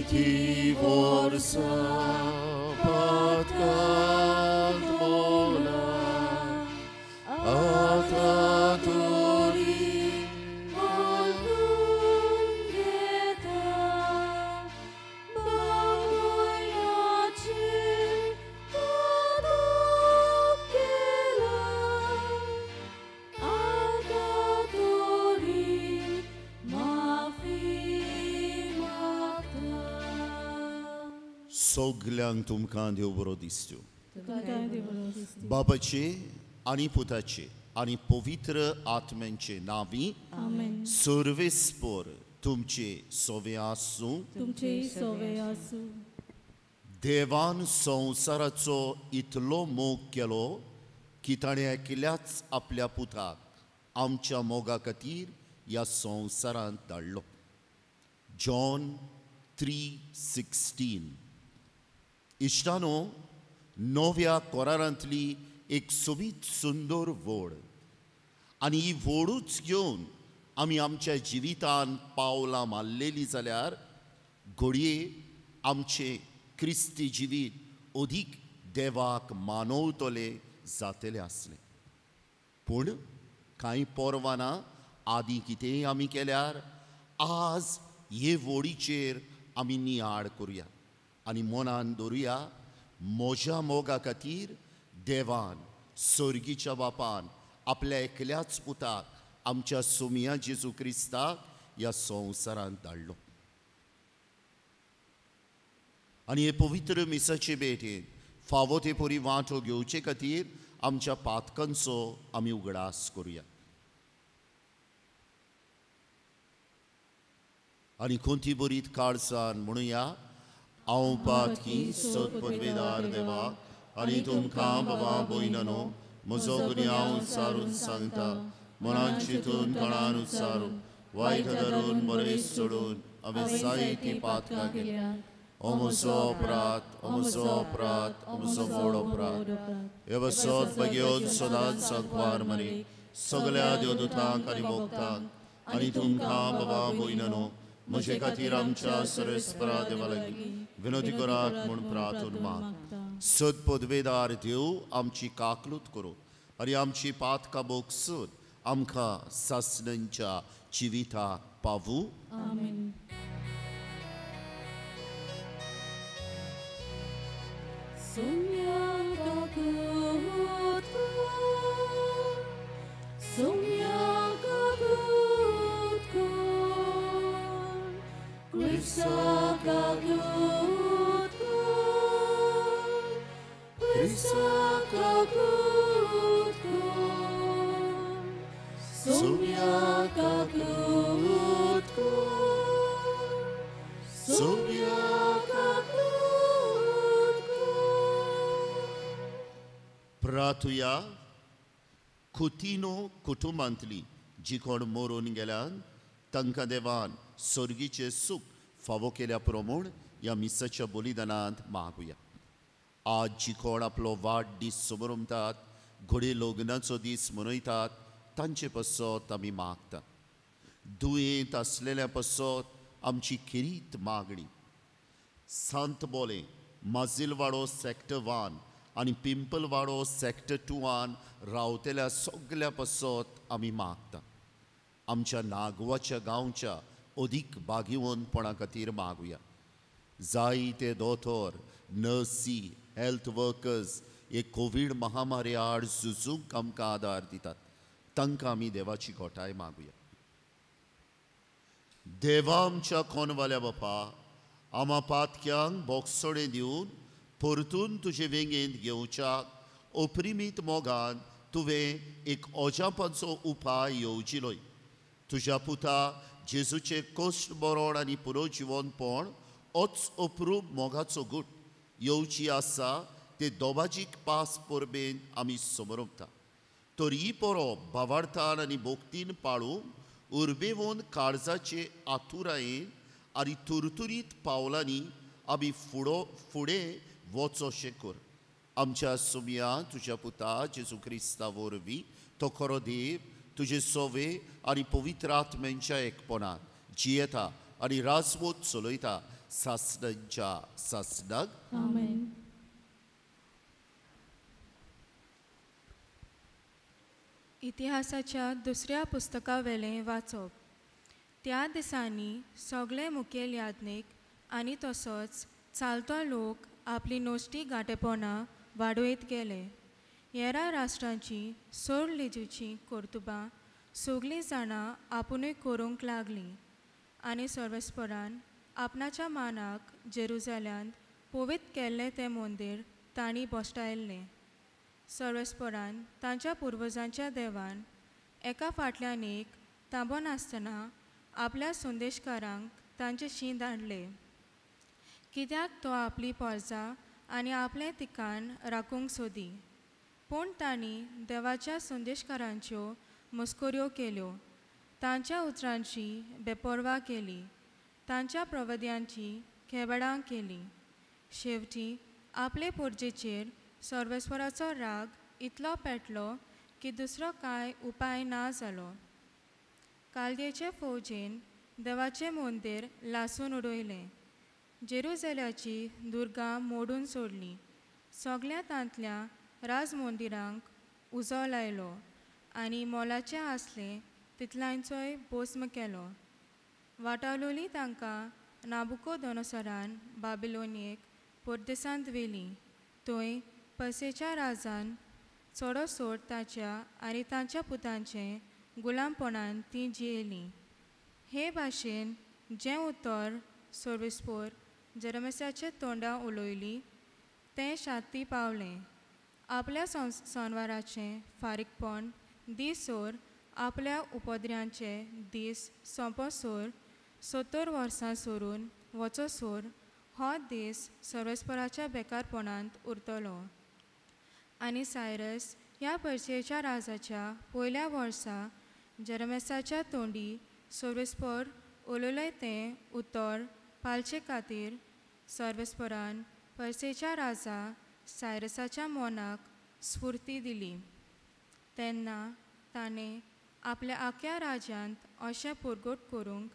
ti forza patkat mola atatori algungeta bagoyachin padokela atatori सगळ्यांक तुमकां देव बरो दिसच्यो बाबाचे आनी पुताचे आनी पवित्र आत्म्यांचे नावी सर्वेस्पर तुमचे सोवे आसूं देवान संवसाराचो इतलो मोग केलो की ताणें एकल्याच आपल्या पुताक आमच्या मोगा खातीर ह्या संवसारांत धाडलो जॉन 3:16 इश्टानो नव्या कोरारांतली एक सोबीत सुंदर वोड आनी ही वोडूच घेवन आमी आमच्या जिवितान पावलां मारलेलीं जाल्यार घडये आमचे क्रिस्ती जिवीत अदीक देवाक मानवतले जातले आसले पूण कांय पोरवाना आदीं कितेंय आमी केल्यार आज हे वोडीचेर आमी नियाळ करुया आनी मनान दवरुया म्हज्या मोगा खातीर देवान सर्गीच्या बापान आपल्या एकल्याच पुताक आमच्या सोमिया जेजू क्रिस्ताक ह्या संवसारांत धाडलो आनी हे पवित्र मिसाचे भेटेन फावो ते परी वांटो घेवचे खातीर आमच्या पातकांचो आमी उगडास करुया आनी कोणती बरीत काळजान म्हणुया हांव पातकी सोद पदवेदार देवाक आनी तुमकां बाबा भयणनो म्हजो गुन्यांव उच्चारून सांगता मनान चिंतून कळान उच्चारून वायट धरून बरें सोडून हांवें जायतीं पातकां केल्या हो म्हजो अपराध हो म्हजो अपराध हो म्हजो व्हड अपराध हे वसत बेगीन सदांच सांकवार मरे सगळ्या देवदूतांक आनी भक्तांक आनी तुमकां बाबा भयणनो म्हजे खातीर आमच्या सर्वेस्परा देवा लागीं विनोदी करात म्हूण प्रार्थून माग सद पदवेदार देव आमची काकलूत करूं आनी आमची पातकां बोगसून आमकां सासणेंच्या जिविताक पावूं आमेन प्रार्थुया कुतीनो कुटुंबांतली जी कोण मरून गेल्यान तांकां देवान सर्गीचे सूख फावो केल्या प्रमाण ह्या मिसाच्या बलिदानांत मागुया आज जी कोण आपलो वाडदीस समरमतात घोडे लग्नाचो दीस मनयतात तांचे पसत आमी मागता दुयेंत आसलेल्या पसत आमची खिरीत मागणी सांत बोले माजिलवाडो सॅक्टर 1 आनी पिंपलवाडो सॅक्टर 2 रावतेल्या सगळ्या पसत आमी मागता आमच्या नागवाच्या गांवच्या अदीक बागिवंतपणा खातीर मागुया जायते दोतोर नर्सी हेल्थ वर्कर्स हे कोवीड महामारी आड झुजूंक आमकां आदार दितात तांकां आमी देवाची घोटाय मागुया देवा आमच्या कोनवाल्या बापा आमा पातक्यांक बोगसोडे दिवन परतून तुजे वेंगेंत घेवच्याक अप्रिमीत मोगान तुवें एक ओजापाचो उपाय येवजिलोय तुज्या पुता जेजूचे कश्ट बरोड आनी पुनर्जिवनपण होच अप्रूप मोगाचो गूट येवची आसा ते दोबाजीक पास परबेन आमी समरमता तर ही परब भावार्थान आनी भोक्तीन पाळूंक उर्बेवून काळजाचे आतुरायेन आनी तुरतुरीत पावलांनी आमी फुडें वचोशें कर आमच्या सुमया तुज्या पुता जेजू क्रिस्ता वरवीं तो खरो देव तुजे सोवे आनी पवित्र आत्म्यांच्या एकपणान जियेता आनी राजवट चलयता सासडच्या सासडाक. Amen. इतिहासाच्या दुसऱ्या पुस्तका वेलें वाचप. त्या दिसांनी सगळे मुखेल याज्ञीक आनी तसोच चालतो लोक आपली नोश्टी गांठेपणां वाडयत गेले. हेरा राष्ट्रांची सोड लिजूची कर्तुबां सगळीं जाणां आपुणूय करूंक लागलीं आनी सर्वेस्परान आपणाच्या मानाक जेरुजाल्यांत पवित्र केल्लें तें मंदीर तांणी बोश्टायल्लें. सर्वेस्परान तांच्या पुर्वजांच्या देवान एका फाटल्यान एक ताबोन आसतना आपल्या संदेशकारांक तांचे शीं धाडले, कित्याक तो आपली पोरजां आनी आपलें तिकान राखूंक सोदी. पूण तांणी देवाच्या संदेशकारांच्यो मस्कऱ्यो केल्यो, तांच्या उतरांची बेपर्वा केली, तांच्या प्रवद्यांची खेबडां केली. शेवटी आपले पोरजेचेर सर्वेस्वराचो राग इतलो पेटलो की दुसरो कांय उपाय ना जालो. कालदेचे फौजेन देवाचें मंदीर लासून उडयलें. जेरुजाल्याची दुर्गां मोडून सोडली. सगळ्या तांतल्या राजमंदिरांक उजो लायलो आनी मोलाचें आसलें तितल्यांचोय भस्म केलो. वाटावलोली तांकां नाबुकोदोनोसरान बाबिलोनियेक परदेसांत व्हेलीं. थंय पर्सेच्या राजान चोडोसोड ताच्या आनी तांच्या पुतांचें गुलामपणान तीं जियेलीं. हे भाशेन जें उतर सर्वेस्पोर जेरेमियाच्या तोंडां उलयली तें शांती पावलें. आपल्या संवाराचें फारीकपण दिसोर आपल्या उपद्र्यांचे दीस सोंपोसोर 70 वर्सां सोरून वचोसोर हो दीस सर्वेस्पराच्या बेकारपणांत उरतलो. आनी सायरस ह्या पर्सियेच्या राजाच्या पयल्या वर्सा जेरेमियाच्या तोंडी सर्वेस्पर उलयलें तें उतर पालचे खातीर सर्वेस्परान पर्सियेच्या राजा सायरसाच्या मनाक स्फूर्ती दिली. तेन्ना ताणें आपल्या आख्या राज्यांत अशें पुरगोट करूंक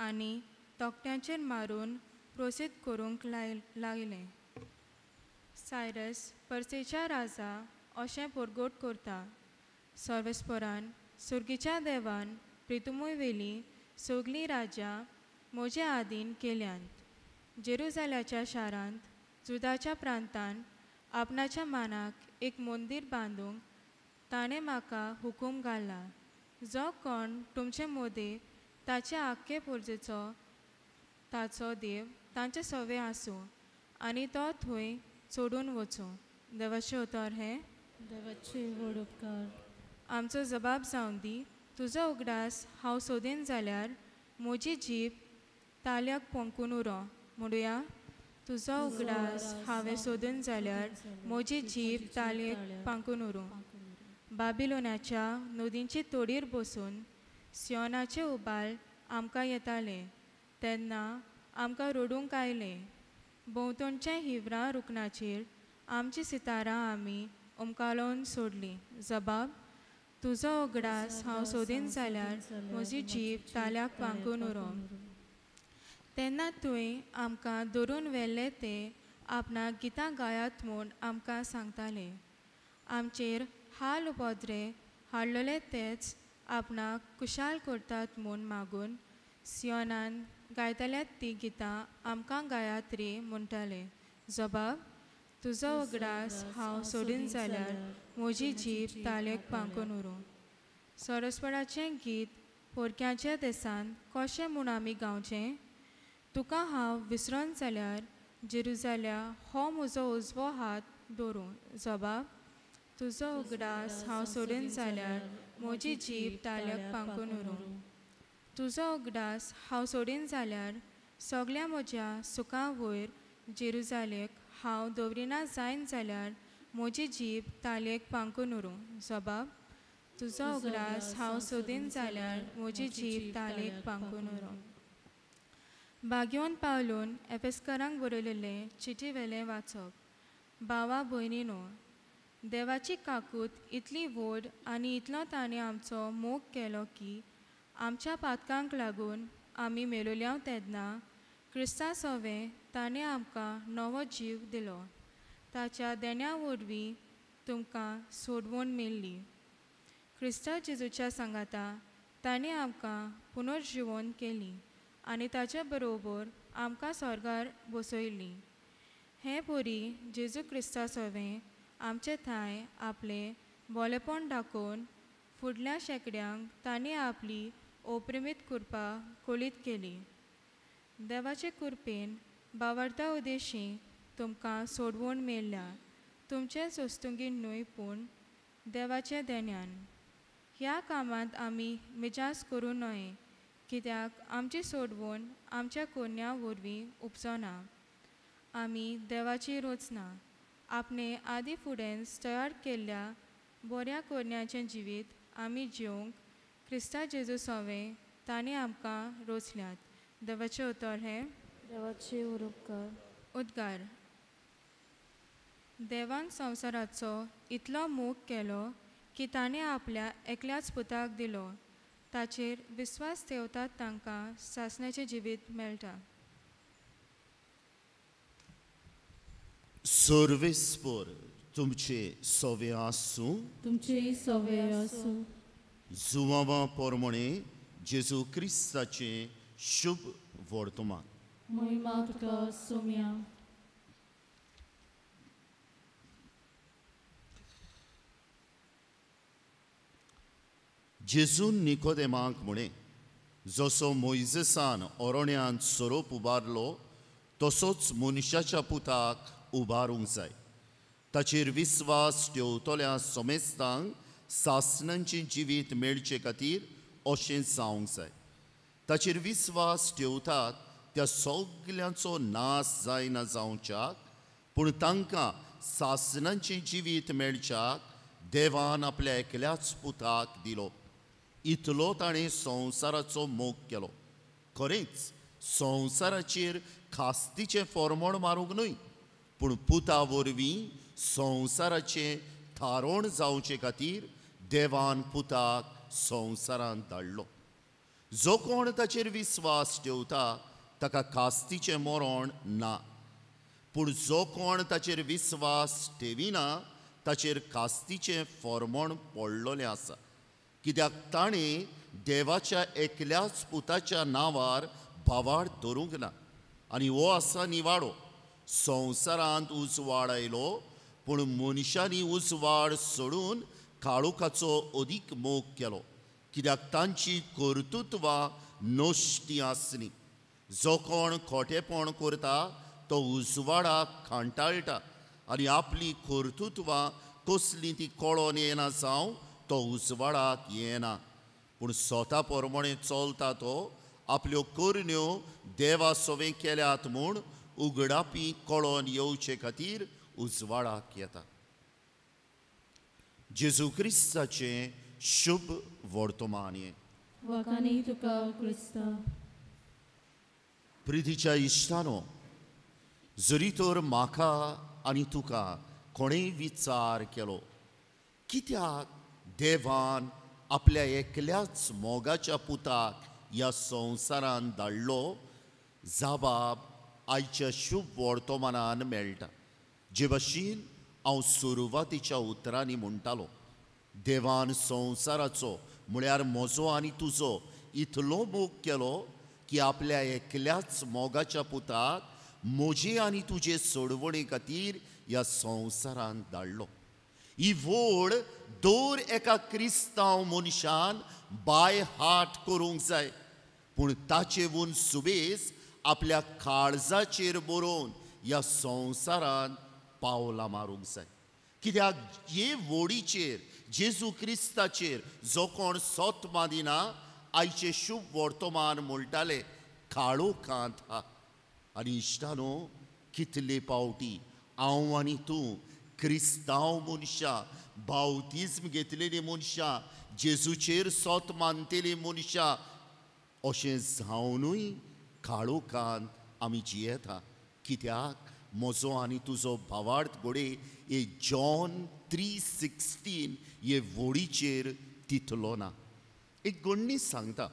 आनी तोकट्यांचेर मारून प्रोसीत करूंक लायलें. सायरस पर्सियेच्या राजा अशें पुरगोट करता. सर्वेस्परान सुर्गीच्या देवान प्रितुमूय वेली सगळीं राज्यां म्हजे आदीन केल्यांत. जेरुजाल्याच्या शारांत जुदाच्या प्रांतान आपणाच्या मानाक एक मंदीर बांदूंक ताणें म्हाका हुकूम घाला. जो कोण तुमचे मोदे ताचे आख्खे पुर्जेचो ताचो देव तांचे सवे आसूं आनी तो थंय चोडून वचूं. देवाचें उतर हें. देवाचे व्हड उपकार. आमचो जबाब जावन दी. तुजो उगडास हांव सोदेन जाल्यार म्हजी जीब ताल्याक पोंकून उरो. म्हणुया, तुजो उगडास हांवें सोदून जाल्यार म्हजी जीब ताल्याक पांकून उरूं. बाबिलोनाच्या नदींची तोडीर बसून सियोनाचे उबाल आमकां येताले तेन्ना आमकां रडूंक आयलें. भोंवतणच्या हिवरां रुखणाचेर आमची सितारां आमी उमकालोवन सोडलीं. जबाब, तुजो उगडास हांव सोदीन जाल्यार म्हजी जीब ताल्याक पांकून उरो. तेन्ना तुवें आमकां धरून व्हेल्ले ते आपणाक गितां गायात म्हूण आमकां सांगताले. आमचेर हाल उपद्रे हाडलेले तेच आपणाक कुशाल करतात म्हूण मागून सियोनान गायताल्यात ती गितां आमकां गायात रे म्हणटाले. जबाब, तुजो उगडास हांव सोडीन जाल्यार म्हजी जीब ताल्याक पांकून उरूं. सरस्वराचें गीत पोरक्यांच्या देसान कशें म्हूण आमी गावचें? तुका हांव विसरोन जाल्यार जेरुजाल्या हो म्हजो उजवो हात दवरूं. जबाब, तुजो उगडास हांव सोडीन जाल्यार म्हजी जीब ताल्याक पांकून उरूं. तुजो उगडास हांव सोडीन जाल्यार सगळ्या म्हज्या सुखां वयर जेरुजालेक हांव दवरिना जायन जाल्यार म्हजी जीब ताल्याक पांकून उरूं. जबाब, तुजो उगडास हांव सोदीन जाल्यार म्हजी जीब ताल्याक पांकून उरूं. बागयोन पावलून एफेसकारांक बरयलेलें चिटी वेलें वाचप. भावा भयणीनो, देवाची काकूट इतली व्हड आनी इतलो ताणें आमचो मोग केलो की आमच्या पातकांक लागून आमी मेलोल्या तेन्ना क्रिस्ता सवें ताणें आमकां नवो जीव दिलो. ताच्या देण्या वरवीं तुमकां सोडवण मेळ्ळी. क्रिस्ता जेजूच्या सांगाता ताणें आमकां पुनर्जिवन केली आनी ताचे बरोबर आमकां स्वर्गार बसयली. हे पोरी जेजू क्रिस्ता सवें आमचे थंय आपलें बोलेपण दाखोवन फुडल्या शेंकड्यांक ताणें आपली ओप्रेमीत कृपा कोळीत केली. देवाचे कृपेन बावार्था उदेशी तुमकां सोडवण मेळ्ळ्या. तुमचे सोस्तुंगीन न्हय पूण देवाचे देण्यान. ह्या कामांत आमी मिजास करूं न्हय, कित्याक आमची सोडवण आमच्या कोन्या वरवीं उपजना. आमी देवाची रोचना. आपणे आदी फुडेंच तयार केल्ल्या बऱ्या कोन्याचें जिवीत आमी जिवंक क्रिस्ता जेजू सवें ताणें आमकां रोचल्यात. देवाचें उतर हें देवाचे उपकार. उद्गार. देवान संवसाराचो इतलो मोग केलो की ताणें आपल्या एकल्याच पुताक दिलो. ताचेर विस्वास ठेवतात तांकां सासणाचें जिवीत मेळटा. सर्वेस्पर तुमचे सवे आसूं. तुमचे सवे आसूं. जुवावा पोरमणे जेजू क्रिस्ताचें शुभ वर्तमान. महिमा तुका सोम्या. जेजून निकोदेमाक म्हणे, जसो मोइजेसान ओरोण्यांत सोरोप उबारलो तसोच मनशाच्या पुताक उबारूंक जाय. ताचेर विस्वास ठेवतल्या सोमेस्तांक सासणांचें जिवीत मेळचे खातीर अशें जावंक जाय. ताचेर विस्वास ठेवतात त्या सगल्यांचो नाश जायना जावच्याक, पूण तांकां सासणांचें जिवीत मेळच्याक देवान आपल्या एकल्याच पुताक दिलो. इतलो ताणें संवसाराचो मोग केलो. खरेंच संवसाराचेर खास्तीचें फॉर्मोण मारूंक न्हय, पूण पुता वरवीं संवसाराचें थारोण जावचे खातीर देवान पुताक संवसारांत धाडलो. जो कोण ताचेर विस्वास ठेवता ताका कास्तीचें मरण ना, पूण जो कोण ताचेर विस्वास ठेविना ताचेर कास्तीचें फॉर्मोण पडलोलें आसा. कित्याक ताणें देवाच्या एकल्याच पुताच्या नांवार भावार्थ धरूंक ना. आनी हो आसा निवाडो. संवसारांत उजवाड आयलो, पूण मनशांनी उजवाड सोडून काळोखाचो अदीक मोग केलो, कित्याक तांची कर्तुत्वां नश्टी आसलीं. जो कोण खोटेपण करता तो उजवाडाक खांटाळटा आनी आपली कर्तुत्वां कसलीं ती कळोन येना जावं तो उजवाडाक येना. पूण स्वता पोरमणे चलता तो आपल्यो करण्यो देवा सवें केल्यात म्हूण उगडापी कळोन येवचे खातीर उजवाडाक येता. जेजू क्रिस्ताचें शुभ वर्तमान हें. वखाणी तुका क्रिस्ता. प्रितीच्या इश्टानो, जरी तर म्हाका आनी तुका कोणेय विचार केलो कित्याक देवान आपल्या एकल्याच मोगाच्या पुताक ह्या संवसारांत धाडलो, जाबाब आयच्या शुभ वर्तमानान मेळटा. जे भाशेन हांव सुरवातीच्या उतरांनी म्हणटालो, देवान संवसाराचो म्हळ्यार म्हजो आनी तुजो इतलो मोग केलो की आपल्या एकल्याच मोगाच्या पुताक म्हजे आनी तुजे सोडवणे खातीर ह्या संवसारांत धाडलो. ही व्हड दर एका क्रिस्तांव मनशान बाय हाट करूंक जाय, पूण ताचेवून सुबेज आपल्या काळजाचेर बरोवन ह्या संवसारांत पावलां मारूंक जाय. कित्याक हे व्हडीचेर जेजू क्रिस्ताचेर जो कोण सोत मादिना आयचे शुभ वर्तमान म्हणटाले काळोखांत हा. आनी इश्टानो, कितले पावटी हांव आनी तूं क्रिस्तांव मनशां, बावतिज्म घेतलेलीं मनशां, जेजूचेर सोत मानतेलीं मनशां अशें जावनूय काळोखांत आमी जियेता. कित्याक म्हजो आनी तुजो भावार्थ घोडे हे जॉन 3:16 हे व्हडीचेर तितलो ना. एक गण्णी सांगता,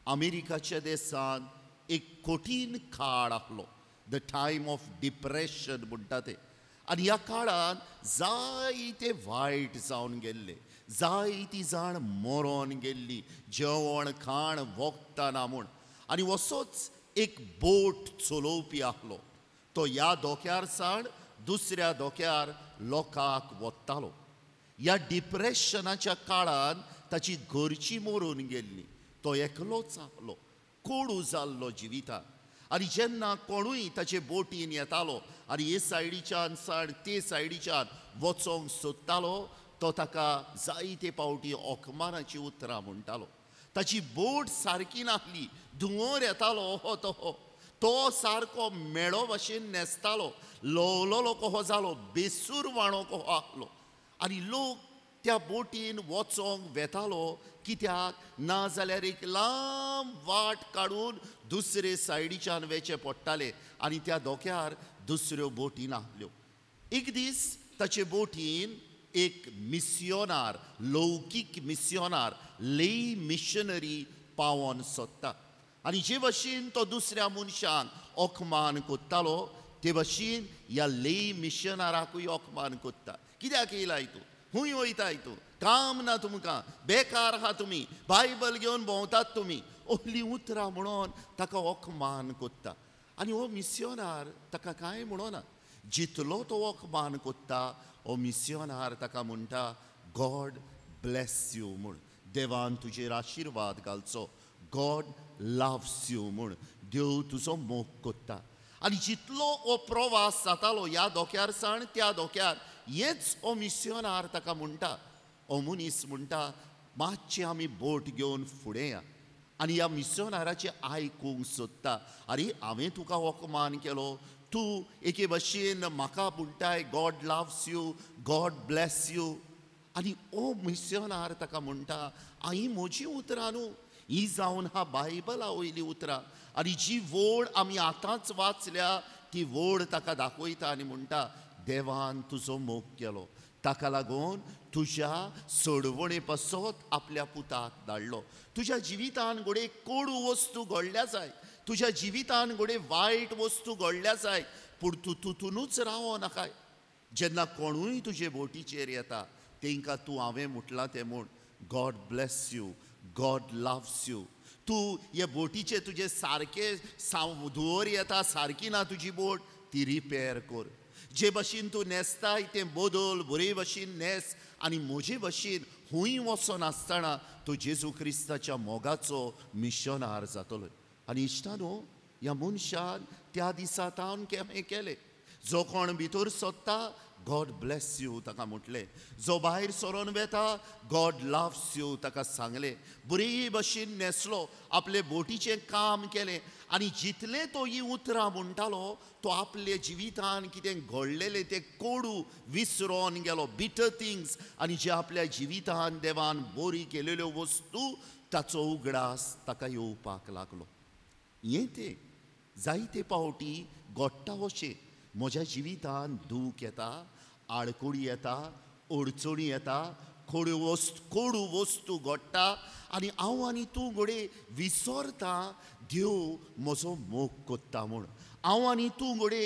अमेरिकाच्या देशांत एक कठीण काळ आसलो, द टायम ऑफ डिप्रेशन म्हणटा ते. आनी ह्या काळान जायते वायट जावन गेल्ले, जायतीं जाण मरोन गेल्लीं, जेवण खाण वखदां म्हूण. आनी असोच एक बोट चलोवपी आसलो, तो ह्या धोक्यार साण दुसऱ्या धोक्यार लोकांक वतालो. ह्या डिप्रेशनाच्या काळान ताची घरचीं मरून गेल्लीं, तो एकलोच आसलो, कोडू जाल्लो जिवितान. आनी जेन्ना कोणूय ताचे बोटीन येतालो आनी हे सायडीच्यान साण ते सायडीच्यान वचोंक सोदतालो, तो ताका जायते फावटी ओकमाराची उतरां म्हणटालो. ताची बोट सारकी नासली, धुंवर येतालो हो तो सारको मेळो भाशेन न्हेसतालो, ल्हवलोलो कहो जालो, बेसूरवाणो कहो आसलो. आनी लोक त्या बोटीन वचोंक वेतालो, कित्याक ना जाल्यार एक लांब वाट काडून दुसरे सायडीच्यान वेचे पडटाले आनी त्या धोक्यार दुसऱ्यो बोटी नासल्यो. एक दीस ताचे बोटीन एक मिस्योनार, लौकीक मिस्योनार, लेई मिशनरी पावोन सोदता. आनी जे भाशेन तो दुसऱ्या मनशांक ओकमान कोत्तालो, ते भाशेन ह्या लेई मिशनाराकूय ओकमान कोत्ता. कित्याक येयलाय तूं? खूंय वयताय तूं? काम ना तुमकां, बेकार आहा तुमी, बायबल घेवन भोंवतात तुमी, असलीं उतरां म्हणून ताका ओकमान कोत्ता. आनी हो मिस्योनार ताका कांय म्हणना. जितलो तो ओकमान कोत्ता, हो मिस्योनार ताका म्हणटा, गॉड ब्लेस यू म्हूण, देवान तुजेर आशिर्वाद घालचो, गॉड लव्स यू म्हूण, देव तुजो मोग कोत्ता. आनी जितलो हो प्रवास जातालो ह्या धोक्यार साण त्या धोक्यार, हेच हो मिस्योनार ताका म्हणटा, हो मनीस म्हणटा, मातशें आमी बोट घेवन फुडें या. आनी ह्या मिस्योनाराचें आयकूंक सोदता. आरे हांवें तुका ओकमान केलो, तूं एके भाशेन म्हाका म्हणटाय God loves you, God bless you. आनी हो मिस्योनार ताका म्हणटा, हांयें म्हजीं उतरां न्हू, ही जावन हा बायबला वयलीं उतरां. आनी जी वोड आमी आतांच वाचल्या ती वोड ताका दाखयता आनी म्हणटा, देवान तुजो मोग केलो, ताका लागून तुज्या सोडवणे पासत आपल्या पुताक धाडलो. तुज्या जिवितान घोडे कोडू वस्तू घडल्या जाय, तुज्या जिवितान घोडे वायट वस्तू घडल्या जाय, पूण तूं तुतूनच रावो नाकाय. जेन्ना कोणूय तुजे बोटीचेर येता, तांकां तूं हांवें म्हटलां तें म्हूण, God bless you, God loves you. तूं हे बोटीचे तुजे सारके धुंवर येता, सारकी ना तुजी बोट, ती रिपेर कर. जे भाशेन तूं न्हेसताय तें बदल, बरे भाशेन न्हेस. आनी म्हजे भाशेन खूंय वचोन आसतना तूं जेजू क्रिस्ताच्या मोगाचो मिशनार जातलो. आनी इश्टानो, ह्या मनशान त्या दिसा तावन हें केलें. जो कोण भितर सोदता, गॉड ब्लेस यू ताका म्हटलें. जो भायर सरोन वेता, गॉड लव्स यू ताका सांगलें. बरे भाशेन न्हेसलो, आपले बोटीचें काम केलें. आनी जितलें तो ही उतरां म्हणटालो, तो आपले जिवितान कितें घडलेलें तें कोडू विसरोन गेलो, बिटर थिंग्स. आनी जे आपल्या जिवितान देवान बरी केलेल्यो वस्तू, ताचो उगडास ताका येवपाक लागलो. हें तें जायते फावटी घडटा अशें. म्हज्या जिवितान दूख येता, आडकोडी येता, अडचणी येता, कोडू वस्तू घडटा, आनी हांव आनी तूं घोडे विसरता देव म्हजो मोग कोत्ता म्हूण. हांव आनी तूं घोडे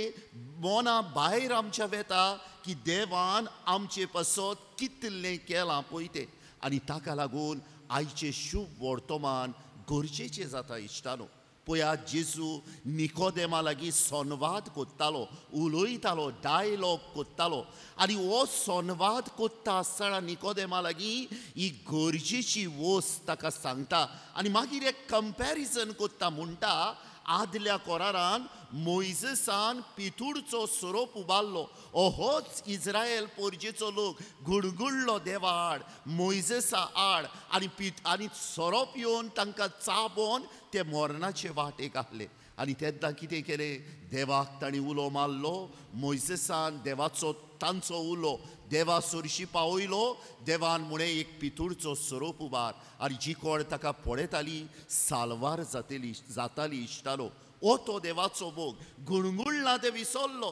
मोना भायर आमच्या वेता की देवान आमचे पासत कितलें केलां पळय तें. आनी ताका लागून आयचें शुभ वर्तमान गरजेचें जाता इश्टानो. पळयात, जेजू निकोदेमा लागीं संवाद कोत्तालो, उलयतालो, डायलॉग कोत्तालो. आनी हो संवाद कोत्ता आसतना निकोदेमा लागीं ही गरजेची वस्त ताका सांगता. आनी मागीर एक कंपॅरिजन कोत्ता, म्हणटा, आदल्या कोरारान मोइजेसान पितूडचो सोरोप उबारलो, होच इस्रायल पोरजेचो लोक गुडगुडलो देवा आड, मोइजेसा आड, आनी सोरोप येवन तांकां चाबोन ते मरणाचे वाटेक आहले. आनी तेन्ना कितें केलें? देवाक तांणी उलो मारलो. मोइजेसान देवाचो तांचो उलो देवा सुरशी पावयलो. देवान म्हणे एक पितूडचो सोरोप उबार, आनी जी कोण ताका पळयताली सालवार जाताली इश्टालो. हो तो देवाचो मोग. गुणगुणला ते विसरलो,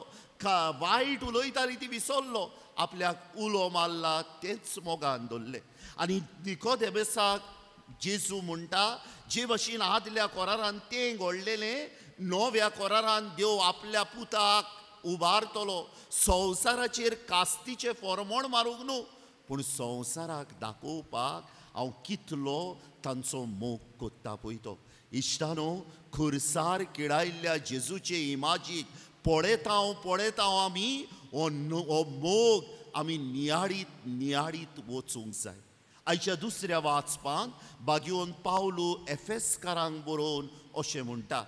वायट उलयताली ती विसरलो, आपल्याक उलो मारला तेच मोगान दवरले. आनी निकोदेमुसाक जेजू म्हणटा जे भशेन आदल्या कोरारान तें घडलेलें नव्या कोरारान देव आपल्या पुताक उबारतलो. संवसाराचेर कास्तीचे फॉर्मोण मारूंक न्हू, पूण संवसाराक दाखोवपाक हांव कितलो तांचो मोग कोत्ता पळय तो. इश्टानो, खुर्सार किडायल्ल्या जेजूचे इमाजीक पळयता आमी हो मोग आमी नियाडीत वचूंक जाय. आयच्या दुसऱ्या वाचपांत बागयोन पावलू एफेसकारांक बरोवन अशें म्हणटा,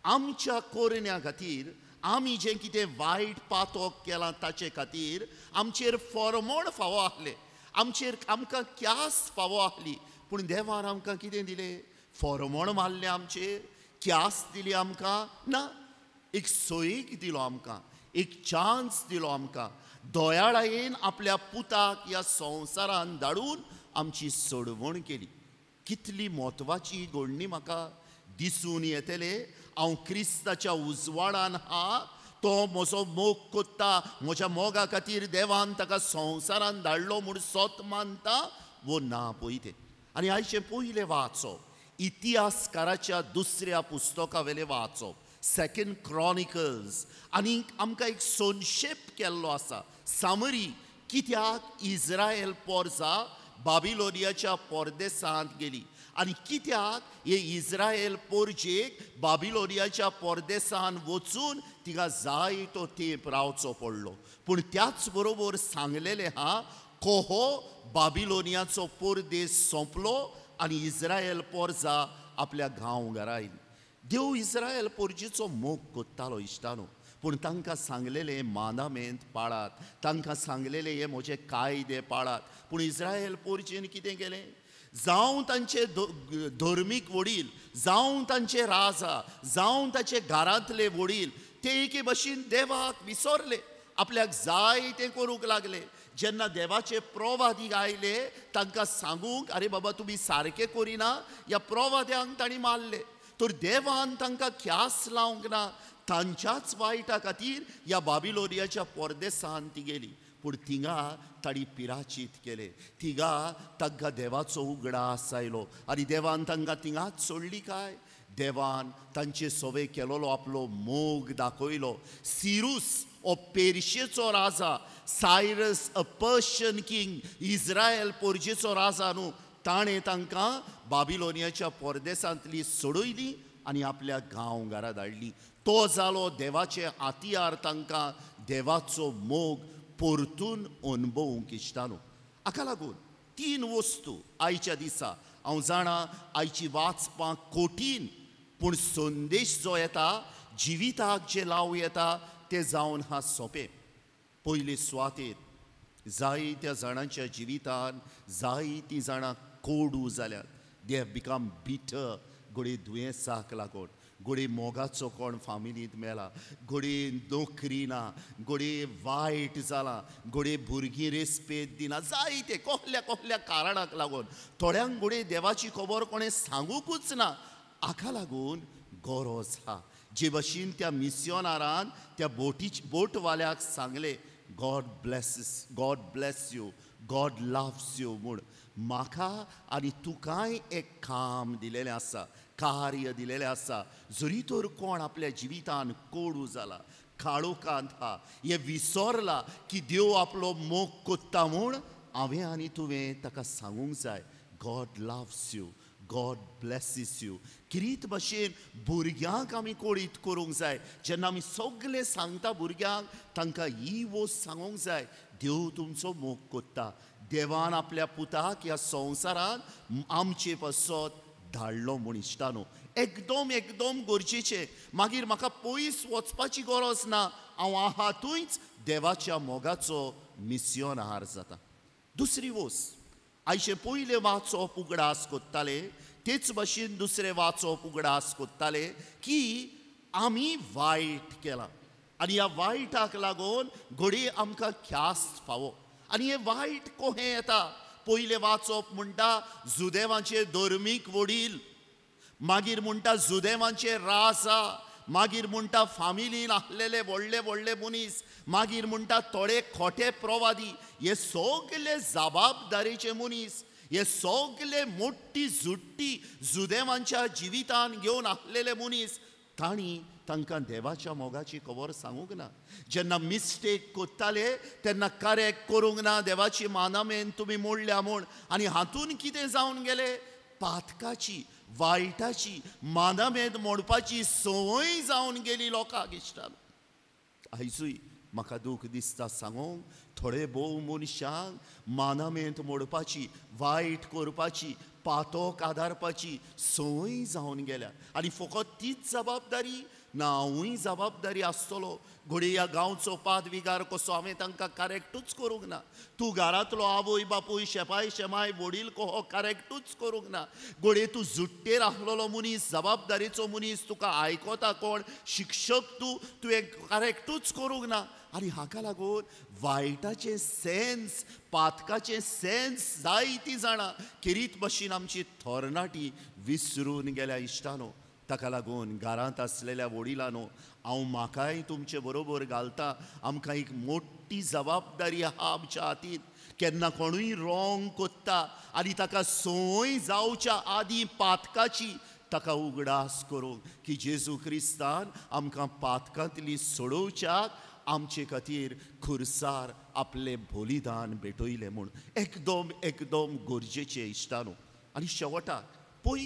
आमच्या कोरण्या खातीर आमी जें कितें वायट पातक केलां ताचे खातीर आमचेर फॉर्मोण फावो आसले, आमकां क्यास फावो आसली, पूण देवान आमकां कितें दिलें? फॉर्मोण मारलें आमचेर, क्यास दिली आमकां ना. एक सोयीक दिलो आमकां, एक चान्स दिलो आमकां. दोयाळायेन आपल्या पुताक ह्या संवसारान धाडून आमची सोडवण केली. कितली म्हत्वाची घडणी म्हाका दिसून येतले. हांव क्रिस्ताच्या उजवाडान हा, तो म्हजो मोग कोत्ता, म्हज्या मोगा खातीर देवान ताका संवसारान धाडलो म्हूण सोत मानता वो ना पळय तें. आनी आयचें पयलें वाचप इतिहासकाराच्या दुसऱ्या पुस्तका वेलें वाचप, सेकंड क्रॉनिकल्स, आनी आमकां एक संक्षेप केल्लो आसा, सामरी कित्याक इस्रायल पोरसां बाबिलोनियाच्या पोरदेसांत गेली आनी कित्याक हे इस्रायल पोरजेक बाबिलोनियाच्या पोरदेसांत वचून तिका जायतो तेंप रावचो पडलो. पूण त्याच बरोबर सांगलेलें हा, कोहो बाबिलोनियाचो पोरदेस सोंपलो आनी इस्रायल पोरसां आपल्या गांवघरा आयलीं. देव इस्रायल पोरजेचो मोग कोत्तालो इश्टानो, पूण तांकां सांगलेलें मांदामेंत पाळात, तांकां सांगलेलें हे म्हजे कायदे पाळात. पूण इस्रायल पोरजेन कितें केलें? जावं तांचे धर्मीक वडील, जावं तांचे राजा, जावं ताचे घरांतले वडील, ते एके भशेन देवाक विसरले, आपल्याक जाय तें करूंक लागले. जेन्ना देवाचे प्रवादी आयले तांकां सांगूंक, अरे बाबा तुमी सारकें करिना, ह्या प्रवाद्यांक तांणी मारले. तर देवान तांकां ख्यास लावंक ना. तांच्याच वायटा खातीर ह्या बाबिलोनियाच्या पोरदेसांत ती गेली. पूण थिंगा ताणी पिराचीत केले, थिंगा तांकां देवाचो उगडास आयलो आनी देवान तांकां थिंगाच सोडली काय? देवान तांचे सवे केलोलो आपलो मोग दाखयलो. सिरूस हो पेर्शेचो राजा, Cyrus a Persian king, Israel पोरजेचो राजा न्हू, ताणें तांकां बाबिलोनियाच्या पोरदेसांतली सोडयली आनी आपल्या गांवघरा धाडली. तो जालो देवाचे हातियार तांकां देवाचो मोग परतून अनुभवूंक इश्टानो. हाका लागून 3 वस्तू आयच्या दिसा हांव जाणा आयची वाचपाक कठीण, पूण संदेश जो येता, जिविताक जे लाव येता, ते जावन हा सोंपें. पयले सुवातेर जायत्या जाणांच्या जिवितान जायतीं जाणां कोडू जाल्यात. दे हॅव बिकम बिटर. घोडे दुयेंसाक लागून, घोडे मोगाचो कोण फामिलींत मेला, घोडे नोकरी ना, घोडे वायट जाला, घोडे भुरगीं रेस्पेद दिना, जायते कसल्या कारणाक लागून. थोड्यांक घोडे देवाची खबर कोणें सांगूंकूच ना. हाका लागून गरज हा, जे भशेन त्या मिस्योनारान त्या बोटवाल्याक सांगले, God bless you, God loves you म्हूण. म्हाका आनी तुकांय एक काम दिलेलें आसा, कार्य दिलेलें आसा. जरी तर कोण आपल्या जिवितान कोडू जाला, काळोखांत हा, हे विसरला की देव आपलो मोग कोत्ता म्हूण, हांवें आनी तुवें ताका सांगूंक जाय, God loves you, God blesses you. किरीत भशेन भुरग्यांक आमी कोडीत करूंक जाय. जेन्ना आमी सगळे सांगता भुरग्यांक, तांकां ही वस्त सांगूंक जाय, देव तुमचो मोग कोत्ता. देवान आपल्या पुताक ह्या संवसारान आमचे पासत धाडलो म्हूण इश्टानो. एकदम गरजेचें. मागीर म्हाका पयस वचपाची गरज ना, हांव आहातूच देवाच्या मोगाचो मिस्योनार जाता. दुसरी वस्त, आयचे पयले वाचप उगडास कोत्ताले, तेच भशेन दुसरें वाचप उगडास कोत्ताले की आमी वायट केलां आनी ह्या वायटाक लागून घोडी आमकां ख्यास फावो. आनी हे वायट कोहें येता. पयले वाचप म्हणटा जुदेवांचे धर्मीक वडील, मागीर म्हणटा जुदेवांचे राजा, मागीर म्हणटा फामिलीन आसलेले व्हडले मनीस, मागीर म्हणटा थोडे खोटे प्रवादी, हे सगळे जबाबदारेचे मनीस. हे सगळे मोठी जुट्टी जुदेवांच्या जिवितान घेवन आसलेले मनीस तांणी तांकां देवाच्या मोगाची खबर सांगूंक ना. जेन्ना मिस्टेक कोत्ताले तेन्ना करेक्ट करूंक ना. देवाची मानामेन तुमी मोडल्या म्हूण. आनी हातून कितें जावन गेले, पातकाची वायटाची मानामेद मोडपाची संवय जावन गेली लोकांक इश्टालो. आयजूय म्हाका दूख दिसता सांगूंक, थोडे भोव मनशांक मानामेंत मोडपाची, वायट करपाची, पातोक आदारपाची संवय जावन गेल्या. आनी फकत तीच जबाबदारी ना, हांवूय जबाबदारी आसतलो. घोडी ह्या गांवचो पाद विगार कसो हांवें तांकां करेक्टूच करूंक ना. तूं घरांतलो आवय बापूय शेपाय शेमाय वडील कहो करेक्टूच करूंक ना. घोडये तूं जुट्टेर आसलेलो मनीस, जबाबदारीचो मनीस, तुका आयकोता कोण, शिक्षक तुवें करेक्टूच करूंक ना. आनी हाका लागून वायटाचें सेन्स, पातकाचें सेन्स जायतीं जाणां किरीत भाशेन आमची थोरणाटी विसरून गेल्या इश्टानो. ताका लागून घरांत आसलेल्या वडिलांनो, हांव म्हाकाय तुमचे बरोबर घालता. आमकां एक मोठी जबाबदारी आहा आमच्या हातीन. केन्ना कोणूय रॉंग कोत्ता आनी ताका संवय जावच्या आदीं पातकाची ताका उगडास करूंक की जेजू क्रिस्तान आमकां पातकांतली सोडोवच्याक आमचे खातीर खुर्सार आपले बलिदान भेटयलें म्हूण एकदम एकदम गरजेचें इश्टानो. आनी शेवटाक पळय,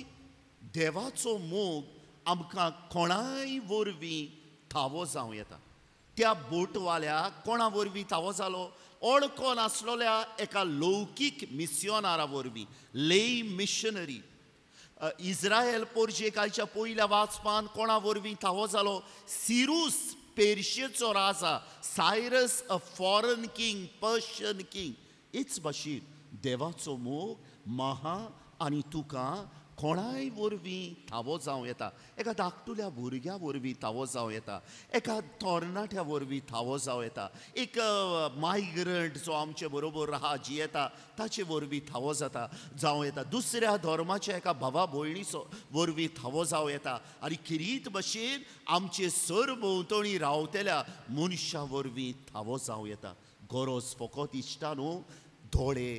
देवाचो मोग आमकां कोणाय वरवीं थावो जावं येता. त्या बोटवाल्याक कोणा वरवीं थावो जालो, अडको नासलोल्या एका लौकीक मिस्योनारा वरवीं, लेय मिशनरी. इस्रायल पोर्जेकाच्या पयल्या वाचपान कोणा वरवीं थावो जालो, सिरूस पेर्शियेचो राजा, Cyrus a foreign king, Persian king. हेच भाशेन देवाचो मोग म्हाका आनी तुका कोणाय वरवीं थावो जावं येता. एका धाकटुल्या भुरग्या वरवीं थावो जावं येता, एका तरणाट्या वरवीं थावो जावं येता, एक मायग्रंट जो आमचे बरोबर राहा जियेता ताचे वरवीं थावो जावं येता, दुसऱ्या धर्माच्या एका भावा भयणीचो वरवीं थावो जावं येता. आनी किरीत भाशेन आमचे सरभोंवतणी रावतल्या मनशा वरवीं थावो जावं येता. गरज फकत इश्टानो दोळे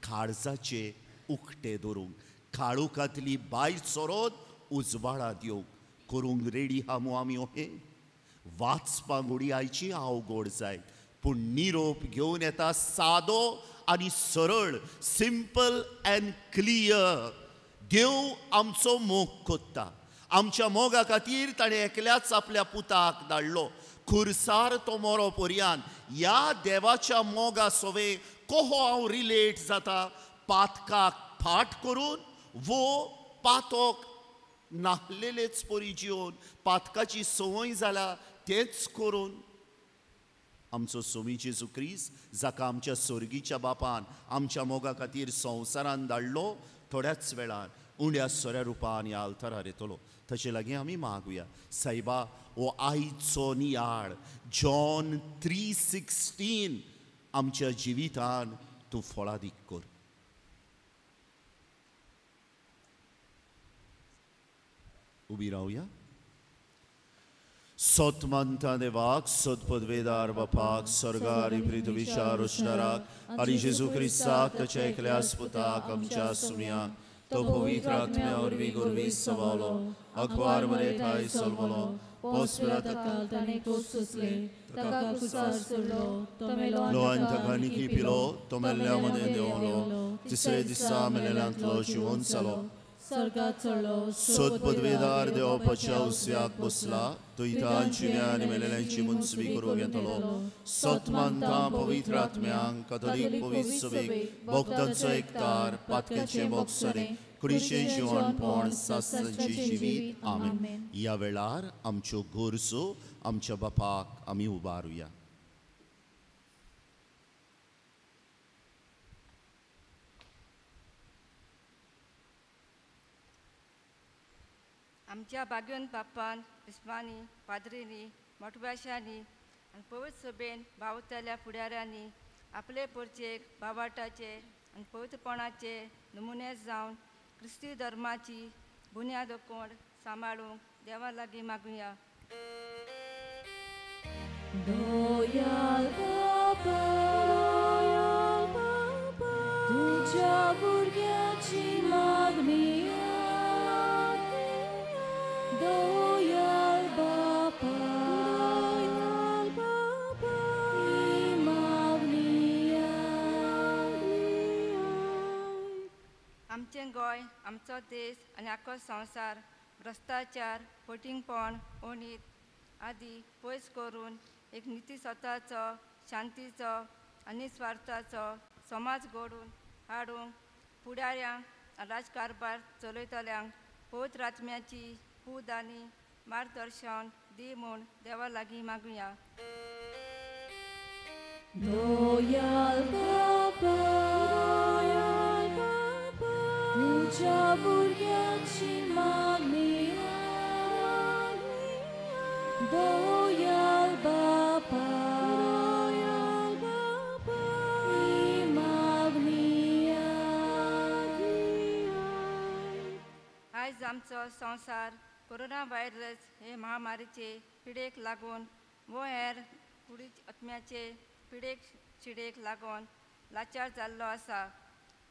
काळजाचे उक्ते धरूंक, काळुकांतली बाय चोरोत उजवाडांत येवंक करूंक रेडी हा मू आमी ओहे. वाचपाक उडी आयची अवघड जाय, पूण निरोप घेवन येता सादो आनी सरळ, सिंपल अँड क्लियर. देव आमचो मोग कोत्ता. आमच्या मोगा खातीर ताणें एकल्याच आपल्या पुताक धाडलो. खुर्सार तो मोरो पर्यान ह्या देवाच्या मोगा सोवे कहो हांव रिलेट जाता, पातकाक फाट करून वो पातोक नाहलेलेच परी जिवन, पातकाची संवय जाला तेच करून. आमचो स्वामी जेजू क्रिस्त जाका आमच्या सर्गीच्या बापान आमच्या मोगा खातीर संवसारान धाडलो, थोड्याच वेळार उंड्या सोऱ्या रुपान ह्या आल्तारार येतलो. तशें लागीं आमी मागुया, सायबा हो आयचो नियाळ जॉन 3:16 आमच्या जिवितान तूं फळादीक कर. उबी रावया. सतमंता देवाक, सदपदवेदार बापाक, स्वर्गारी पृथ्वीच्या रोशनाराक आनी जेजू क्रिस्ताक ताच्या एकल्या पुताक आमच्या सुम्याक तो पवित्र आत्म्या वरवीं गोरवीं सवालो, अखबार बरे ठाय सोलवलो, पोसपेला लोहान ताका निकी पिलो, तो मेल्ल्या मध्ये देंवलो, तिसरे दिसा मेलेल्यांतलो जिवंत जालो. सदपदवेदार देवपाच्या उस्याक बसला, तो इथं जिव्या आनी मेलेल्यांची मनसुबी करूंक येतलो. सतमांता पवित्र आत्म्यांक, कथोलीक पवित्र सभेक, भक्तांचो एकतार, पातक्याचे बोगसरे, कुडीचे जिवणपण, सासणांची जिवीत. आमेन. ह्या वेळार आमच्यो गरजो आमच्या बापाक आमी उबारुया. आमच्या भाग्यवंत बापान, इस्मानी, पाद्रींनी, मोठभाशांनी आनी पवित्र सभेन भावताल्या फुडाऱ्यांनी आपले परचेक भावाटाचे आनी पवित्रपणाचे नमुने जावन क्रिस्ती धर्माची बुन्याद कोण सांबाळूंक देवा लागीं मागुया. दोयाल बाबा तुझ्या भुरग्या 우자부르야치 마그니야 도얄 바파 이마그니야 आमचें गोंय आमचो देश आनी आख्खो संवसार भ्रश्टाचार फटींगपण ओणीत आदी पयस करून एक निती स्वताचो शांतीचो आनी स्वार्थाचो समाज घडोवन हाडूंक फुडाऱ्यांक राजकारभार चलयतल्यांक पवित्र आत्म्याची पूद आनी मार्गदर्शन दी म्हूण देवा लागीं मागुया. 도얄 바파 우자부르야치 마그니야 도얄 바파 이마그니야 आयज आमचो संवसार कोरोना व्हायरस हे महामारीचे पिडेक लागून वो हेर कुडी आत्म्याचे पिडेक शिडेक लागून लाचार जाल्लो आसा.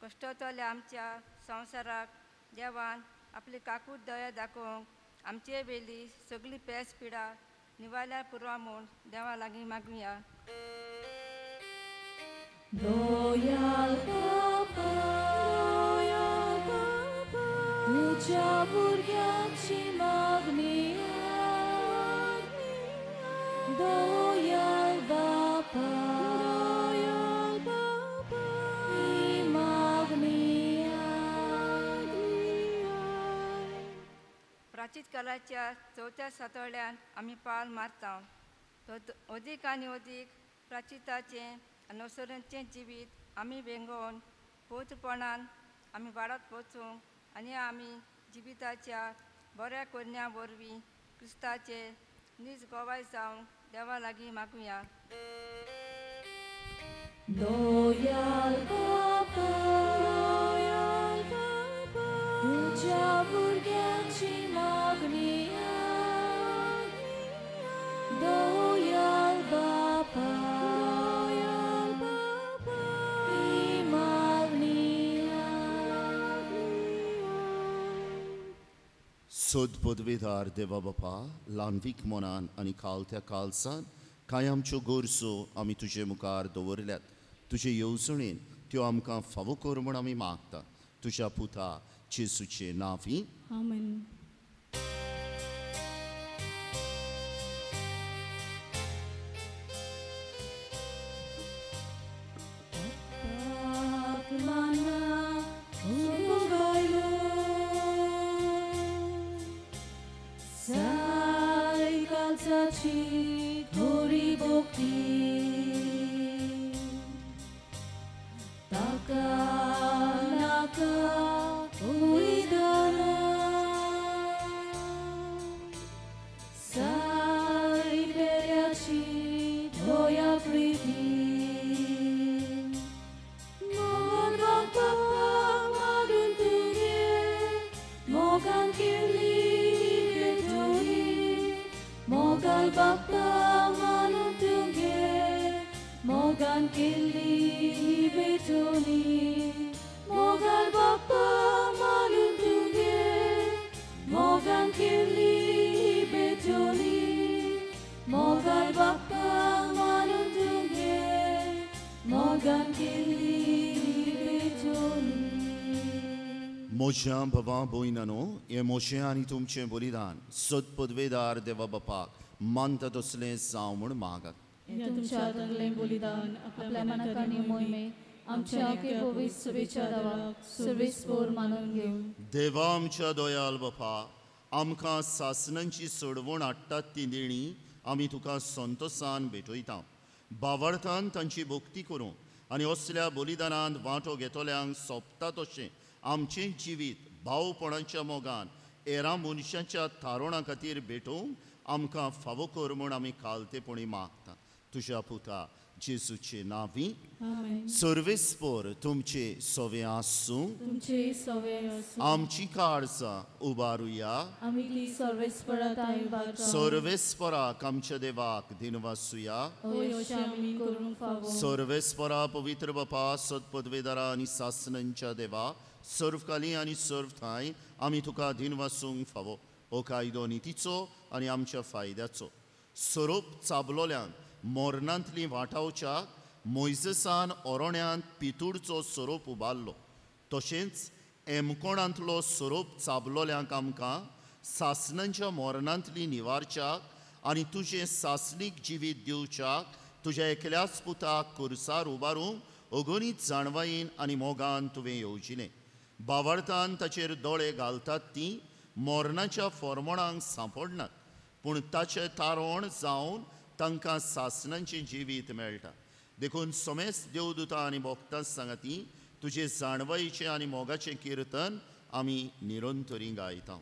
कश्टतल्या आमच्या संवसाराक देवान आपली काकूट दया दाखोवंक आमचे वेली सगळी पेस पिडा निवाल्यार पुरवा म्हूण देवा लागीं मागुया. 도얄 바파 우자부르야치 마그니야 도얄 바파 이마그니야 प्राचीन काळाच्या चवथ्या सातोळ्यान आमी पाल मारता. अदीक आनी अदीक प्राचिताचें आनी अनुसरणेचें जिवीत आमी वेंगोवन पवित्रपणान आमी वाडत वचूंक आनी आमी जिविताच्या बऱ्या कोन्या वरवीं क्रिस्ताचे नीज गोवाय जावंक देवा लागीं मागुया. 도얄 바파 우자부르야치 마그니야 도얄 바파 이마그니야 सोद पदवेदार देवा बापा ल्हानवीक मनान आनी खालत्या खालसान कांय आमच्यो गोरसो आमी तुजे मुखार दवरल्यात. तुजे येवजणेन त्यो आमकां फावो कर म्हूण आमी मागता. तुज्या पुता जेसूचे नांवी आमेन. मोशा भवा बोयनानो हे मोशे आनी तुमचें बलिदान सोद पदवेदार देवा बापाक मानता तसलें जावं म्हूण मागात. या तुमच्या हातांतलें बलिदान आपल्या मनाक आनी मोहिमे आमच्या आखे पवित्र सभेच्या दाराक सर्वेस्पोर मानून घेवन देवा आमच्या दोयाल बापा आमकां सासणांची सोडवण हाडटात ती देणी आमी तुका संतोसान भेटयता. बावळतान तांची भक्ती करूं आनी असल्या बलिदानांत वांटो घेतल्यांक सोंपता तशें आमचें जिवीत भावपणाच्या मोगान हेरां मनशांच्या थारोणा खातीर भेटोवंक आमकां फावो कर म्हूण आमी खालतेपणी मागता. तुज्या पुता जेसूचे नांवी सर्वेस्पोर तुमचे सोवे आसूं. तुमचे सोवे आसूं. आमची काळजां उबारुया. आमी सर्वेस्पराताय उबारता. सर्वेस्पराक आमच्या देवाक दिनवासुया. होय अशें आमी करूंक फावो. सर्वेस्परा पवित्र बापा सत पदवेदारा आनी सासणांच्या देवा सर्वकाली आनी सर्व थाय आमी तुका दिन वासूंक फावो हो कायदो नितीचो आनी आमच्या फायद्याचो. सोरोप चाबलोल्यांक मोरणांतली वाटावच्याक मोइजेसान ओरोण्यांत पितूडचो सोरोप उबारलो. तशेंच एमकोणांतलो सोरोप चाबलोल्यांक आमकां सासणांच्या मोरणांतली निवारच्याक आनी तुजें सासणीक जिवीत दिवच्याक तुज्या एकल्याच पुताक खुर्सार उबारूंक अगणीत जाणवायेन आनी मोगान तुवें येवजिलें. बावळतान ताचेर दोळे घालतात तीं मोरणाच्या फोरमोणांक सांपडनात, पूण ताचें तारोण जावन तांकां सासणांचें जिवीत मेळटा. देखून सोमेस्त देवदूतां आनी भोगतां सांगाती तुजे जाणवायेचें आनी मोगाचें किर्तन आमी निरंतरी गायता.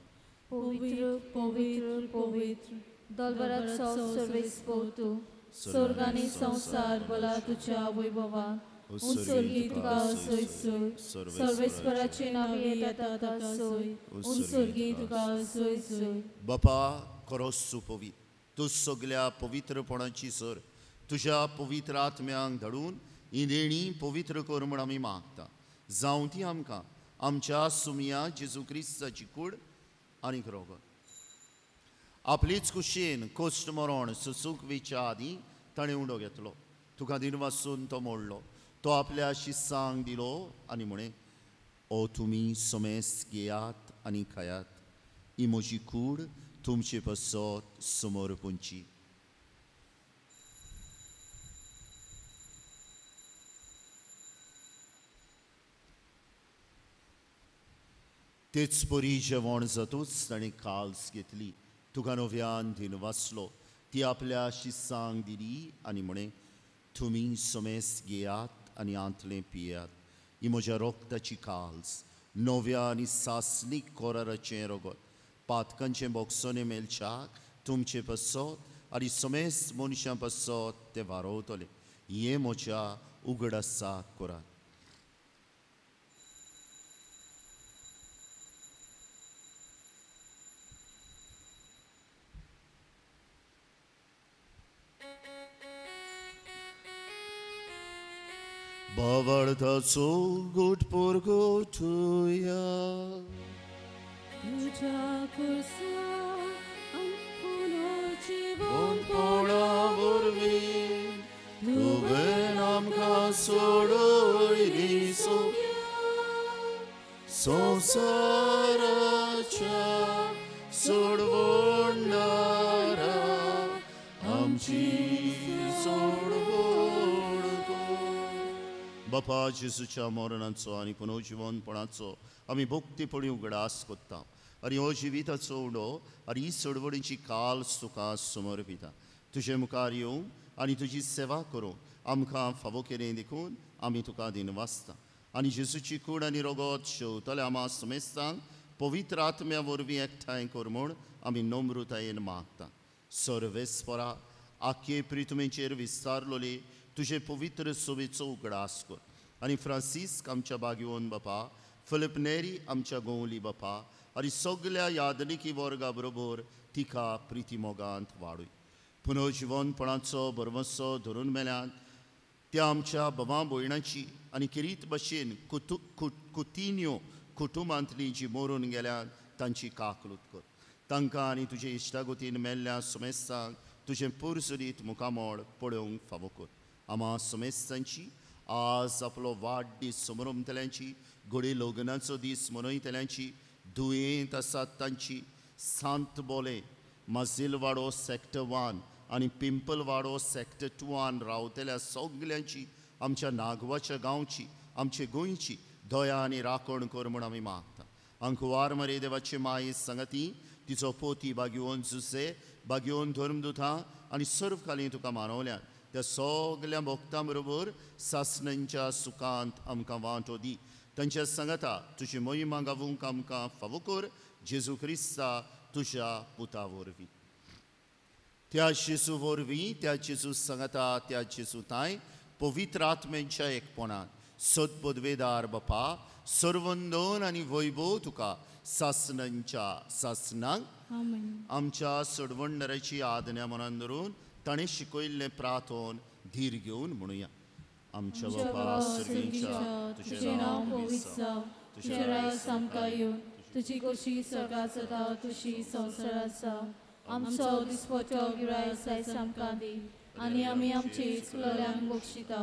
पवित्र पवित्र पवित्र दलबरात सर्वेस्पोर तूं, स्वर्ग आनी संसार भला तुज्या वैभवान. उत्सर्गीत तुका सोय सोय, सर्वेस्पराचे नावे येता ताका सोय. उत्सर्गीत तुका सोय सोय. बापा खरोच सुपवीत, तूं सगल्या पवित्रपणाची सर तुज्या पवित्र आत्म्यांक धाडून ही देणी पवित्र कर म्हूण आमी मागता. जावं ती आमकां आमच्या सुमिया जेजू क्रिस्ताची कूड आनीक रोगत. आपलीच कुशीन कोश्ट मरण सुसूक वेच्या आदीं ताणें उंडो घेतलो. तुका दिन वासून तो मोडलो. तो आपल्या शिस्सांक दिलो आनी म्हणे, ओ तुमी सोमेस्त घेयात आनी खायात. ही म्हजी कूड तुमचे पासत समोर पोंची. तेच परी जेवण जातूच ताणें काल्स घेतली. तुका नव्यान दिन वाचलो. ती आपल्या शिस्सांक दिली आनी म्हणे, तुमी सोमेस्त घेयात आनी आंतले पियात. ही म्हज्या रोगताची काल्स, नव्या आनी सासणीक कोराराचें रोगत. पातकांचें बोगसोने मेलच्याक तुमचे पासत आनी सोमेस्त मनशां पासत ते वारोवतले. हे म्हज्या उगडासाक करात. बावळताचो घोटपोर गोठुया. तुज्या खुर्सार आमकां पोळा वरवीं तुवें आमकां सोडून संवसाराच्या सोडवणारा आमची सोडवण कर. बापा जेजूच्या मरणाचो आनी पुनर्जिवनपणाचो आमी भोक्तीपणी उगडास कोत्ता. आनी हो जिविताचो उडो आनी ही सोडवणीची काल्स तुका समर्पिता. तुजे मुखार येवं आनी तुजी सेवा करूं आमकां फावो केलें देखून आमी तुका दिन वाचता. आनी जेजूची कूड आनी रोगत शेवतले आमा समेस्तांक पवित्र आत्म्या वरवीं एकठांय कर म्हूण आमी नम्रतायेन मागता. सर्वेस्परा आख्खे प्रितमेचेर विस्तारलोले तुजे पवित्र सोबेचो उगडास कर. आनी फ्रांसीस्क आमच्या बागेवन बापा, फिलिप नेरी आमच्या गोवली बापा आनी सगल्या यादनिकी वर्गा बरोबर तिका प्रिती मोगांत वाडूय. पुनर्जिवनपणाचो बरवंसो धरून मेल्यान त्या आमच्या बाबा भयणाची आनी किरीत भशेन कुतिन्यो कुटुंबांतली जी मरून गेल्यान तांची काकलूत कर. तांकां आनी तुजे इश्टागतीन मेल्ल्या समेस्तांक तुजें पुरसुरीत मुखामोळ पळोवंक फावो कर. आमा समेस्तांची आज आपलो वाडदीस समारंभतल्यांची घोडे लग्नाचो दीस मनयतल्यांची दुयेंत आसात तांची सांत बोले माजिलवाडो सॅक्टर 1 आनी पिंपलवाडो सॅक्टर 2 रावतल्या सगल्यांची आमच्या नागवाच्या गांवची आमचे गोंयची दया आनी राखण कर म्हूण आमी मागता. अंकुवार मरे देवाचे माये सांगाती तिचो पोती बागेवन जुसे बागेवन धर्मदुतां आनी सर्वकाली तुका मानवल्यान त्या सगल्या भक्तां बरोबर सासणांच्या सुखांत आमकां वांटो दी. तांच्या सांगाता तुजी महिमा गावूंक आमकां फावो कर. जेजू क्रिस्ता तुज्या पुता वरवीं. त्या जेजू वरवीं त्या जेजू सांगाता त्या जेजू ताय पवित्र आत्म्याच्या एकपणान सदपदवेदार बापा सर्वंदन आनी वैभव तुका सासणांच्या सासणांक आमच्या सोडवणदाराची आदन्या मनान धरून ताणें शिकयल्लें प्रार्थोन धीर घेवन म्हणुया. आमच्या बापा सर्गीच्या तुजें नांव पवित्र जावं, शरास आमकां येवन तुजी कशी सगास जाता तशी संवसारांत आसा आमचो दिसपट्टो गिरायस आयज आमकां दी आनी आमी आमची चुकलोल्यांक बक्षिता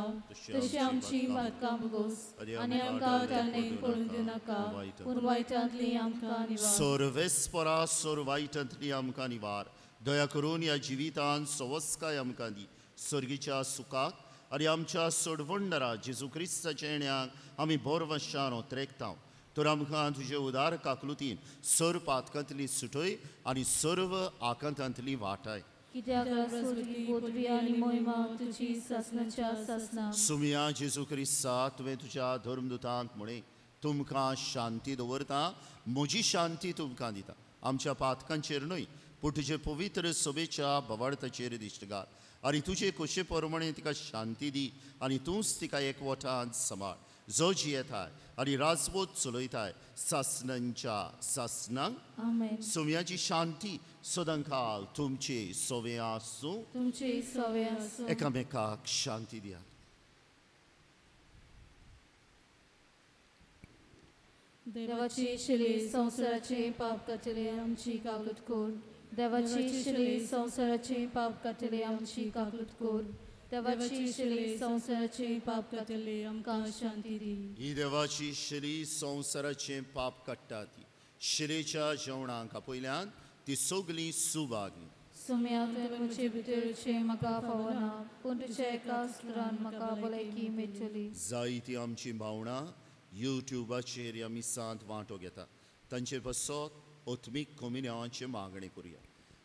तशी आमची मातकां बगोस आनी आमकां ताणें पडून दिनाका पूण वायटांतली आमकां निवार सर्वेस्परा सोर वायटांतली आमकां निवार दया करून ह्या जिवितांत सवस्काय आमकां दी सर्गीच्या सुखाक आनी आमच्या सोडवणदारा जेजू क्रिस्ताच्या येण्याक आमी बोरवशान ओतरेकता तर आमकां तुजे उदार काकलुतीन सर पातकांतली सुटय आनी सर्व आकांतांतली वाटाय कित्याक सगळी पदवी आनी महिमा तुजी सासणाच्या सासना सुमिया जेजू क्रिस्ता तुवें तुज्या धर्मदुतांक म्हणे तुमकां शांती दवरता म्हजी शांती तुमकां दिता आमच्या पातकांचेर न्हय पूण तुजे पवित्र सभेच्या भवार्थाचेर दिश्ट घाल आनी तुजे कशे प्रमाणे तिका शांती दी आनी तूंच तिका एकवटांत सांबाळ जो जियेताय आनी राजवट चलयताय सासणांच्या सासणांक आमेन सुमयाची शांती सदांकाल तुमचे सोवे आसूं तुमचे सवे आसूं एकामेकाक शांती दिया देवाची शिले संसाराचे पाप कातले आमची काकूट कोर देवाची शिले संसाराचे पाप कातले आमची काकूट कोर देवाची शिले संसाराचे पाप कातले आमकां शांती दी ही देवाची शिरी संवसाराचे पाप काडटा ती शिरेच्या जेवणाक पयल्यान ती सगळी सुभागी सुम्या तुमचे भितरचे म्हाका फावना पूण तुज्या एका सुत्रान म्हाका भलायकी मेळटली जायती आमची भावना युट्यूबाचेर आमी सांत वांटो घेता तांचे पासत ओत्मीक कम्युनियाचे मागणी करुया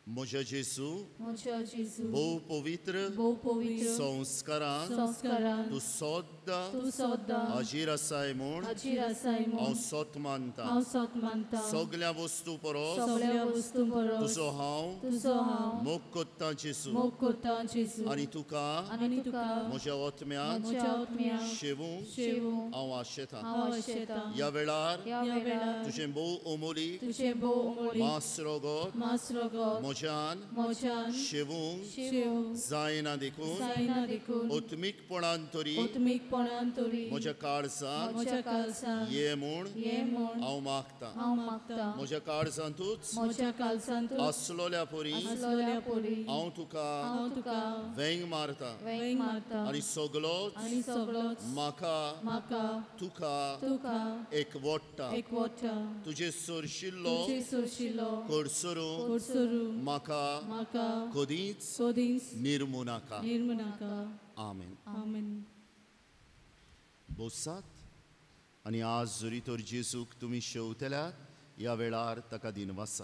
म्हज्या जेजू म्हज्या जेजू भोव पवित्र संस्कारान तूं सोद्दां हाजीर आसाय म्हूण हांव सोत मानता सगळ्या वस्तू परस तुजो हांव मोग कोत्ता जेजू आनी तुका म्हज्या ओतम्यान शेवूंक हांव आशेतां ह्या वेळार तुजें भोव अमोलीक मास रोगोत मोजान शेवूंक जायना देखून ओत्मीकपणान तरी म्हज्या काळजांत ये म्हूण हांव मागतां म्हज्या काळजांतूच आसलोल्या परी हांव तुका वेंग मारतां आनी सगळोच म्हाका तुका एकवटता तुजे सरशिल्लो कडसरूंक म्हाका कधीच निर्मू नाका आमेन बोसात आनी आज जरी तर जेजूक तुमी शेवतल्यात ह्या वेळार ताका दिनवासा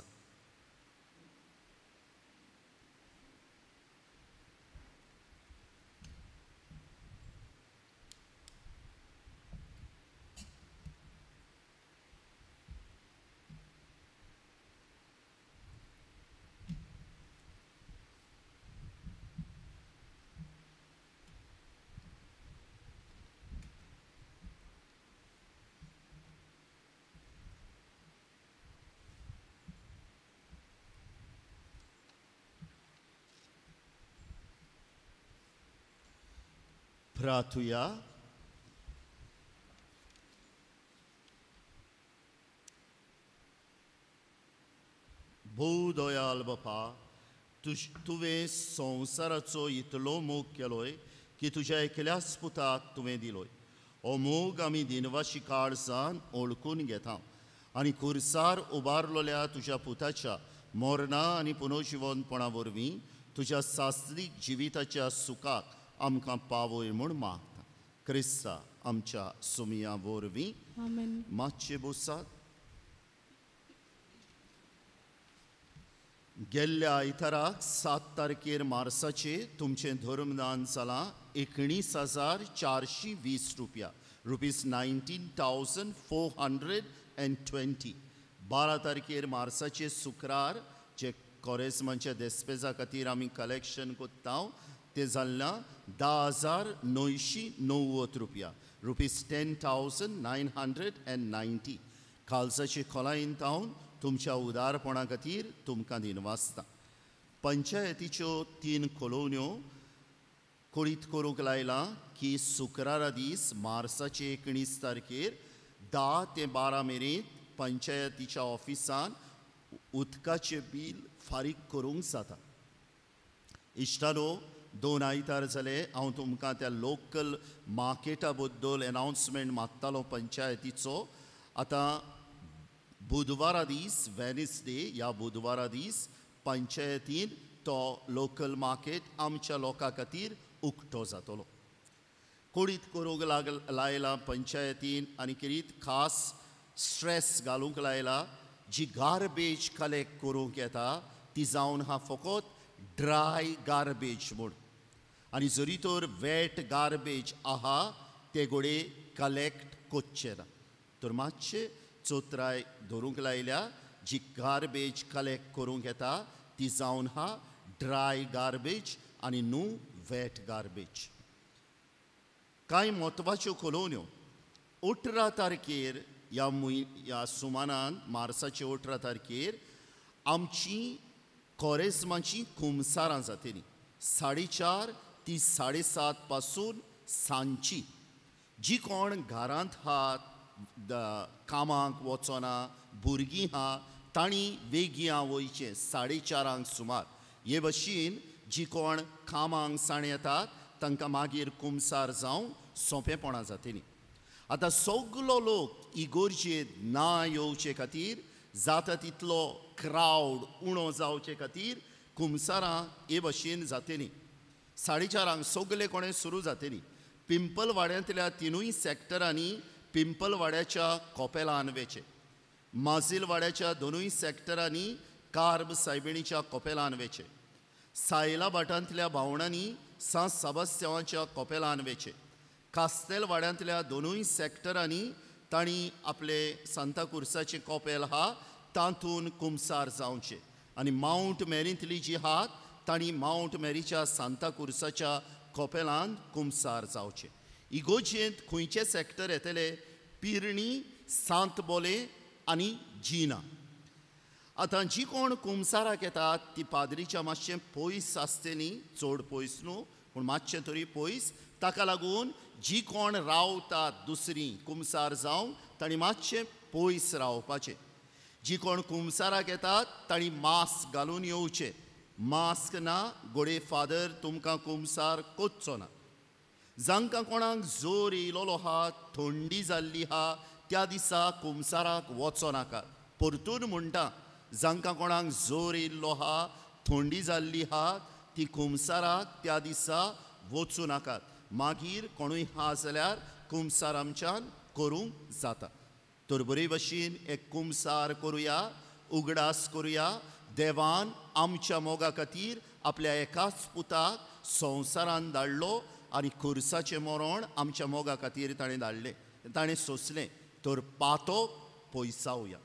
प्रार्थुया भोव दयाल बापा तुवें संवसाराचो इतलो मोग केलोय की तुज्या एकल्याच पुताक तुवें दिलोय हो मोग आमी दिनवाशी काळजान ओळखून घेता आनी खुर्सार उबारलोल्या तुज्या पुताच्या मोरणा आनी पुनर्जिवनपणा वरवीं तुज्या सासरीक जिविताच्या सुखाक आमकां पावय म्हूण मागता क्रिस्ता आमच्या सुमिया वरवीं मातशे बोसात गेल्ल्या आयताराक 7 तारखेर मार्चाचे तुमचें धर्मदान जालां 19,420 रुपया रुपीज 19,420 12 तारखेर मार्चाचे शुक्रार जे कॉरेस्मांच्या देस्पेजा खातीर आमी कलेक्शन कोत्ता ते जाल्ला 10,990 रुपया रुपीज 10,990 कालसाचे खोलायेन तावन तुमच्या उदारपणा खातीर तुमकां दिनवासता पंचायतीच्यो 3 कॉलोन्यो कुळीत करूंक लायला की शुक्रारा दीस मार्चाचे 19 तारखेर 10 ते 12 मेरेन पंचायतीच्या ऑफिसान उदकाचें बील फारीक करूंक जाता. इश्टानो, 2 आयतार जाले हांव तुमकां त्या लोकल मार्केटा बद्दल अनाउन्समेंट मारतालो पंचायतीचो. आतां बुधवारा दीस वेनसडे ह्या बुधवारा दीस पंचायतीन तो लोकल मार्केट आमच्या लोकां खातीर उक्तो जातलो. कोणीत करूंक लायला पंचायतीन आनी कितें खास स्ट्रेस घालूंक लायला. जी गार्बेज कलेक्ट करूंक येता ती जावन हा फकत ड्राय गार्बेज म्हूण, आनी जरी तर वेट गार्बेज आहा ते घोडे कलेक्ट कोच्चे ना. तर मातशें चोत्राय धरूंक लायल्या. जी गार्बेज कलेक्ट करूंक येता ती जावन हा ड्राय गार्बेज आनी न्हू वेट गार्बेज. कांय म्हत्वाच्यो कॉलोन्यो 18 तारखेर ह्या सुमारान मार्चाचे 18 तारखेर आमची कोरेजमाची कुमसारां जातलीं 4:30 ती 7:30 पासून सांजची. जी कोण घरांत आहात, कामाक वचना, भुरगीं आहा, तांणी बेगीन वयचें 4:30 सुमार. हे भाशेन जी कोण कामांक साण येतात तांकां मागीर कुमसार जावं सोंपेपणां जातलीं. आतां सगलो लोक इगोर्जेंत ना येवचे खातीर, जाता तितलो क्रावड उणो जावचे खातीर कुमसारां हे भाशेन जातलीं. 4:30 सगले कोणें सुरू जातलीं. पिंपलवाड्यांतल्या 3 सॅक्टरांनी पिंपलवाड्याच्या कोपेलान वेचे, माजिलवाड्याच्या 2 सॅक्टरांनी कार्ब सायबिणीच्या कोपेलान वेचे, सायला भाटांतल्या भावणांनी सा सबस्त्यांवाच्या कोपेलान वेचे, कास्तेलवाड्यांतल्या 2 सॅक्टरांनी तांणी आपले सांताक्रुजाचे कोपेल आहा तातूंत कुमसार जावचे, आनी माउंट मॅरींतली जी आहात तांणी माउंट मॅरीच्या सांताक्रुजाच्या कोपेलांत कुमसार जावचे. इगोर्जेंत खंयचे सॅक्टर येतले? पिर्णी, सांतबोले आनी जिना. आतां जी कोण कुमसाराक येतात ती पाद्रीच्या मातशें पयस आसतलीं, चड पयस न्हू पूण मातशें तरी पयस. ताका लागून जी कोण रावतात दुसरीं कुमसार जावं तांणी मातशें पयस रावपाचें. जी कोण कुमसाराक येतात तांणी मास्क घालून येवचें. मास्क ना घोडे फादर तुमकां कुमसार कोचचो ना. जांकां कोणाक जोर येयलोलो आहा, थंडी जाल्ली आहा, त्या दिसा कुमसाराक वचो नाकात. परतून म्हणटा, जांकां कोणाक जोर येयल्लो आहा, थंडी जाल्ली आहा, ती कुमसाराक त्या दिसा वचूं नाकात. मागीर कोणूय हा जाल्यार कुमसार आमच्यान करूंक जाता. तर बरे भशेन एक कुमसार करुया, उगडास करुया. देवान आमच्या मोगा खातीर आपल्या एकाच पुताक संवसारान धाडलो आनी खुर्साचें मरण आमच्या मोगा खातीर ताणें धाडलें, ताणें सोंसलें. तर पातो पयसावया.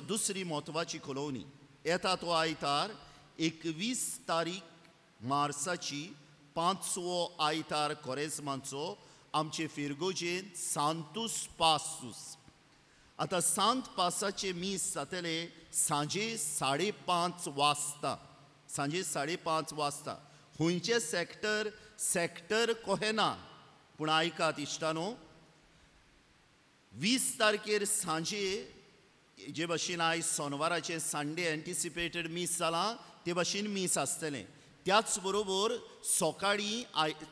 दुसरी म्हत्वाची कॉलोनी येता तो आयतार 21 तारीख मार्चाची 5वो आयतार कोरेजमाचो आमचे फिरगोजेंत सांतूस पासूस. आतां सांत पासाचे मीस जातले सांजे 5:30 वाजता. सांजे 5:30 वाजता. खंयचे सॅक्टर कोहे ना पूण आयकात इश्टानो, 20 तारखेर सांजे जे भाशेन आयज सोनवाराचे संडे एंटिसिपेटेड मीस जालां ते भाशेन मीस आसतलें. त्याच बरोबर सकाळीं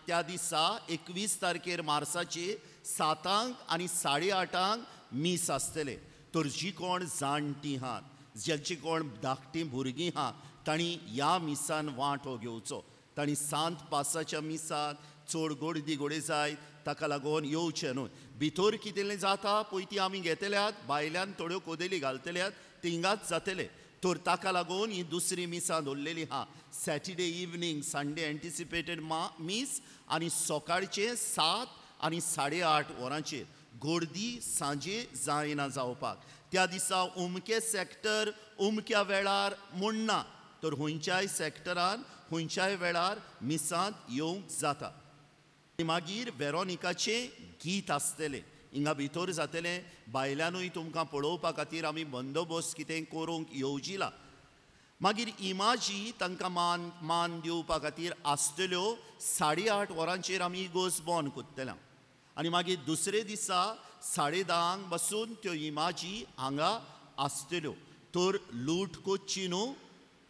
त्या दिसा 21 तारखेर मार्चाचे 7 आनी 8:30 मीस आसतले. तर जी कोण जाणटीं आहात, ज्यांची कोण धाकटीं भुरगीं आहा तांणी ह्या मिसान वांटो घेवचो. तांणी सांत पासाच्या मिसाक चड गर्दी घोडे जाय ताका लागून येवचें न्हू. भितर कितें जाता पळय ती आमी घेतल्यात, भायल्यान थोड्यो कोदेली घालतल्यात, ते हिंगाच जातले. तर ताका लागून ही दुसरी मिसां दवरलेली आहा. सॅटर्डे इवनिंग संडे एंटिसिपेटेड मीस आनी सकाळचे 7 आनी 8:30 वरांचेर. गर्दी सांजे जायना जावपाक. त्या दिसा उमके सॅक्टर उमक्या वेळार म्हणना, तर खंयच्याय सॅक्टरान खंयच्याय वेळार मिसांत येवंक जाता. मागीर वेरोनिकाचें गीत आसतलें हिंगा भितर जातलें. भायल्यानूय तुमकां पळोवपा खातीर आमी बंदोबस्त कितें करूंक येवजिला. मागीर इमाजी तांकां मान दिवपा खातीर आसतल्यो 8:30 वरांचेर आमी इगोज बंद कोत्तल्या. आनी मागीर दुसरे दिसा 10:30 बसून त्यो इमाजी हांगा आसतल्यो. तर लूट कोच्ची न्हू,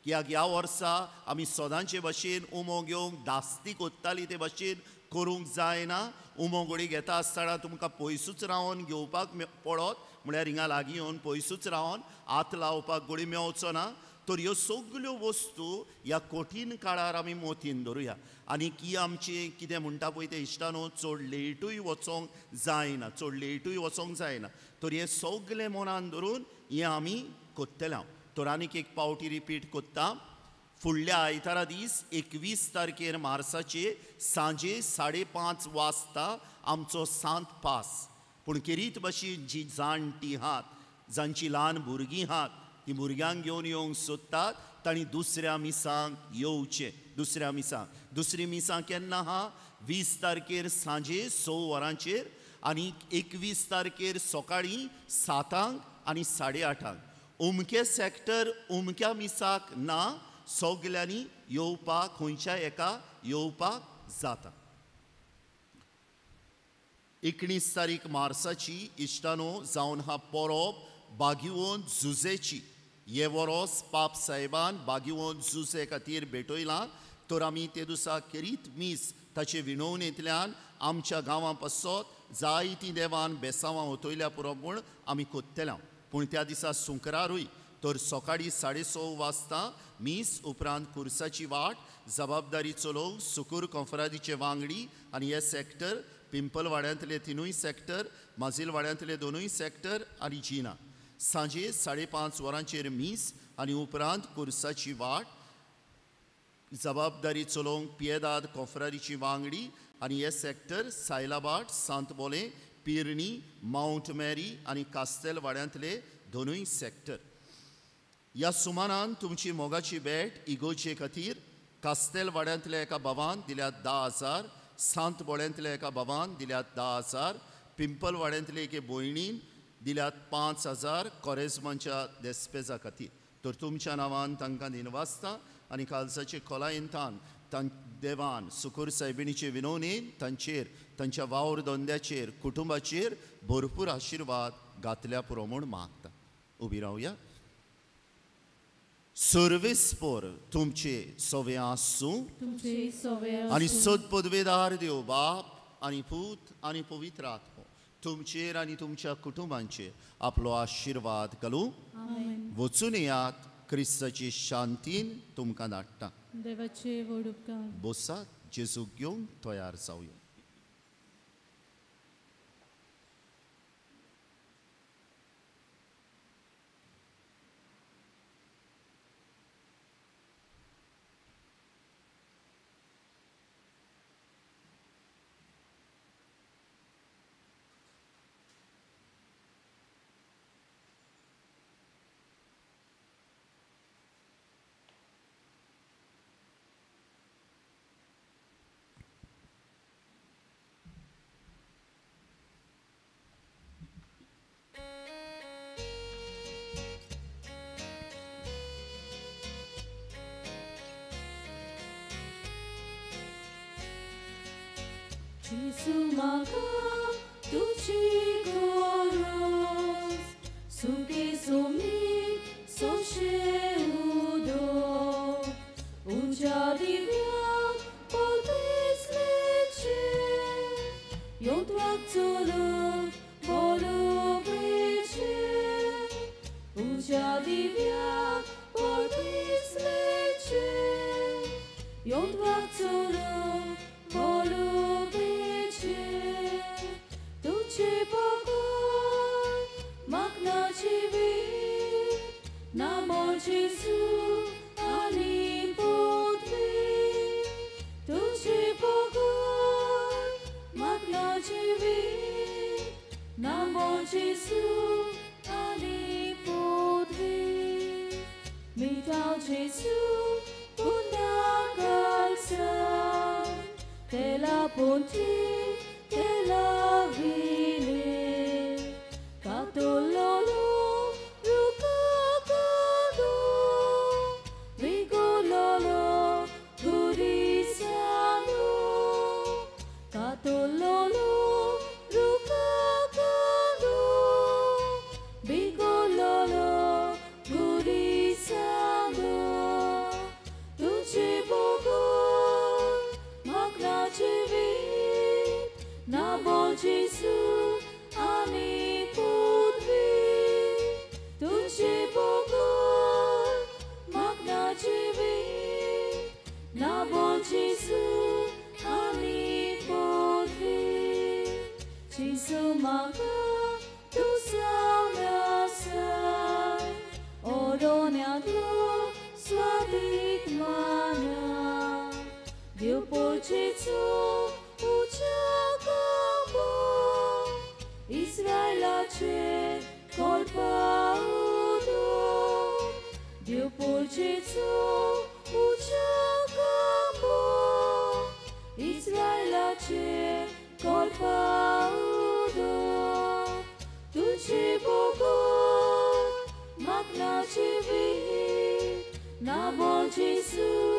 कित्याक ह्या वर्सा आमी सदांचे भशेन उमो घेवंक दास्ती कोत्ताली ते भशेन करूंक जायना. उमो घोडी घेता आसतना तुमकां पयसूच रावन घेवपाक पडत, म्हळ्यार हिंगा लागीं येवन पयसूच रावन हात लावपाक घोडी मेवचो ना. तर ह्यो सगल्यो वस्तू ह्या कठीण काळार आमी मोतीन धरुया. आनी की आमचें कितें म्हणटा पळय तें इश्टानो, चड लेटूय वचोंक जायना, चड लेटूय वचोंक जायना. तर हें सगलें मनान धरून हें आमी कोत्तले. तर आनीक एक पावटी रिपीट कोत्ता. फुडल्या आयतारा दीस 21 तारखेर मार्चाचे सांजे 5:30 वाजता आमचो सांत पास. पूण किरीत भशेन जी जाणटी आहात, जांची ल्हान भुरगीं आहात, ती भुरग्यांक घेवन येवंक सोदतात, तांणी दुसऱ्या मिसांक येवचें. दुसरी मिसां केन्ना आहा? 20 तारखेर सांजे 6 वरांचेर आनी 21 तारखेर सकाळीं 7 आनी 8:30. उमके सॅक्टर उमक्या मिसाक ना, सगल्यांनी येवपाक, खंयच्याय एका येवपाक जाता. 19 तारीख मार्चाची इश्टानो जावन हा परब बागिवोन झुजेची. हे वरोस पाप साहेबान बागिवोन झुजे खातीर भेटयलां. तर आमी ते दिसा केरीत मीस ताचे विणवणेंतल्यान आमच्या गांवां पासत जायतीं देवान बेसांवां ओतयल्या पुरो म्हूण आमी कोत्तेल्या. पूण त्या दिसा सुंकरारूय. तर सकाळीं 6:30 वाजता मीस उपरांत कुर्साची वाट जबाबदारी चलोवंक सुकूर कंफरादीचे वांगडी आनी हे सॅक्टर, पिंपल वाड्यांतले 3 सॅक्टर, माजिल वाड्यांतले 2 सॅक्टर आनी जिना. सांजे 5:30 वरांचेर मीस आनी उपरांत कुर्साची वाट जबाबदारी चलोवंक पियेदाद कंफरादीची वांगडी आनी हे सॅक्टर सायलाबाट, सांत बोले, पिर्णी, माउंट मॅरी आनी कास्तेल वाड्यांतले 2 सॅक्टर. ह्या सुमारान तुमची मोगाची भेट इगोचे खातीर कास्तेल वाड्यांतल्या एका भावान दिल्यात 10,000, सांत बोळ्यांतल्या एका भावान दिल्यात 10,000, पिंपल वाड्यांतले एके भयणीन दिल्यात 5,000 कॉरेजमांच्या देस्पेजा खातीर. तर तुमच्या नांवान तांकां दिनवासता आनी कालसाचे खोलायेंतान देवान सुकूर सायबिणीचे विनवणेन तांचेर, तांच्या वावर धंद्याचेर, कुटुंबाचेर भरपूर आशिर्वाद घातल्या पुरो म्हूण मागता. उबी रावया. सर्वेस्पर तुमचे सवे आसूं आनी सद पदवेदार देव बाप आनी पूत आनी पवित्र आत्मो तुमचेर आनी तुमच्या कुटुंबांचेर आपलो आशिर्वाद घालूं. वचून येयात. क्रिस्ताची शांतीन तुमकां धाडटा. देवाचे व्हड उपकार. बसात. जेजूक घेवंक तयार जावया. Jesu maka tuci goros, suki sumi soše udo, uja divya podis leče, jodvak colo bolu breče, uja divya podis leče, jodvak colo bolu Tuce pokoj, mak na ciebie, na moc Jezu, ani podwie. Tuce pokoj, mak na ciebie, na moc Jezu, ani podwie. Mi dał Jezu, bunda calza, te la ponti. La vile, catololo, rucacado, vigololo, gurisiano, catololo, rucacado, Jesu आणि पृथ्वी तुझे बघून मागण्याची वेळ ना बोल Jesu आणि पृथ्वी Jesu मागा तू सावण्यासाय ओढवण्यातलो स्वादिक माना Dio porcicu uciekamo Izraelacie kolpaudo Dio porcicu uciekamo Izraelacie kolpaudo Tuci Bogor magnacie wi na bol Jesu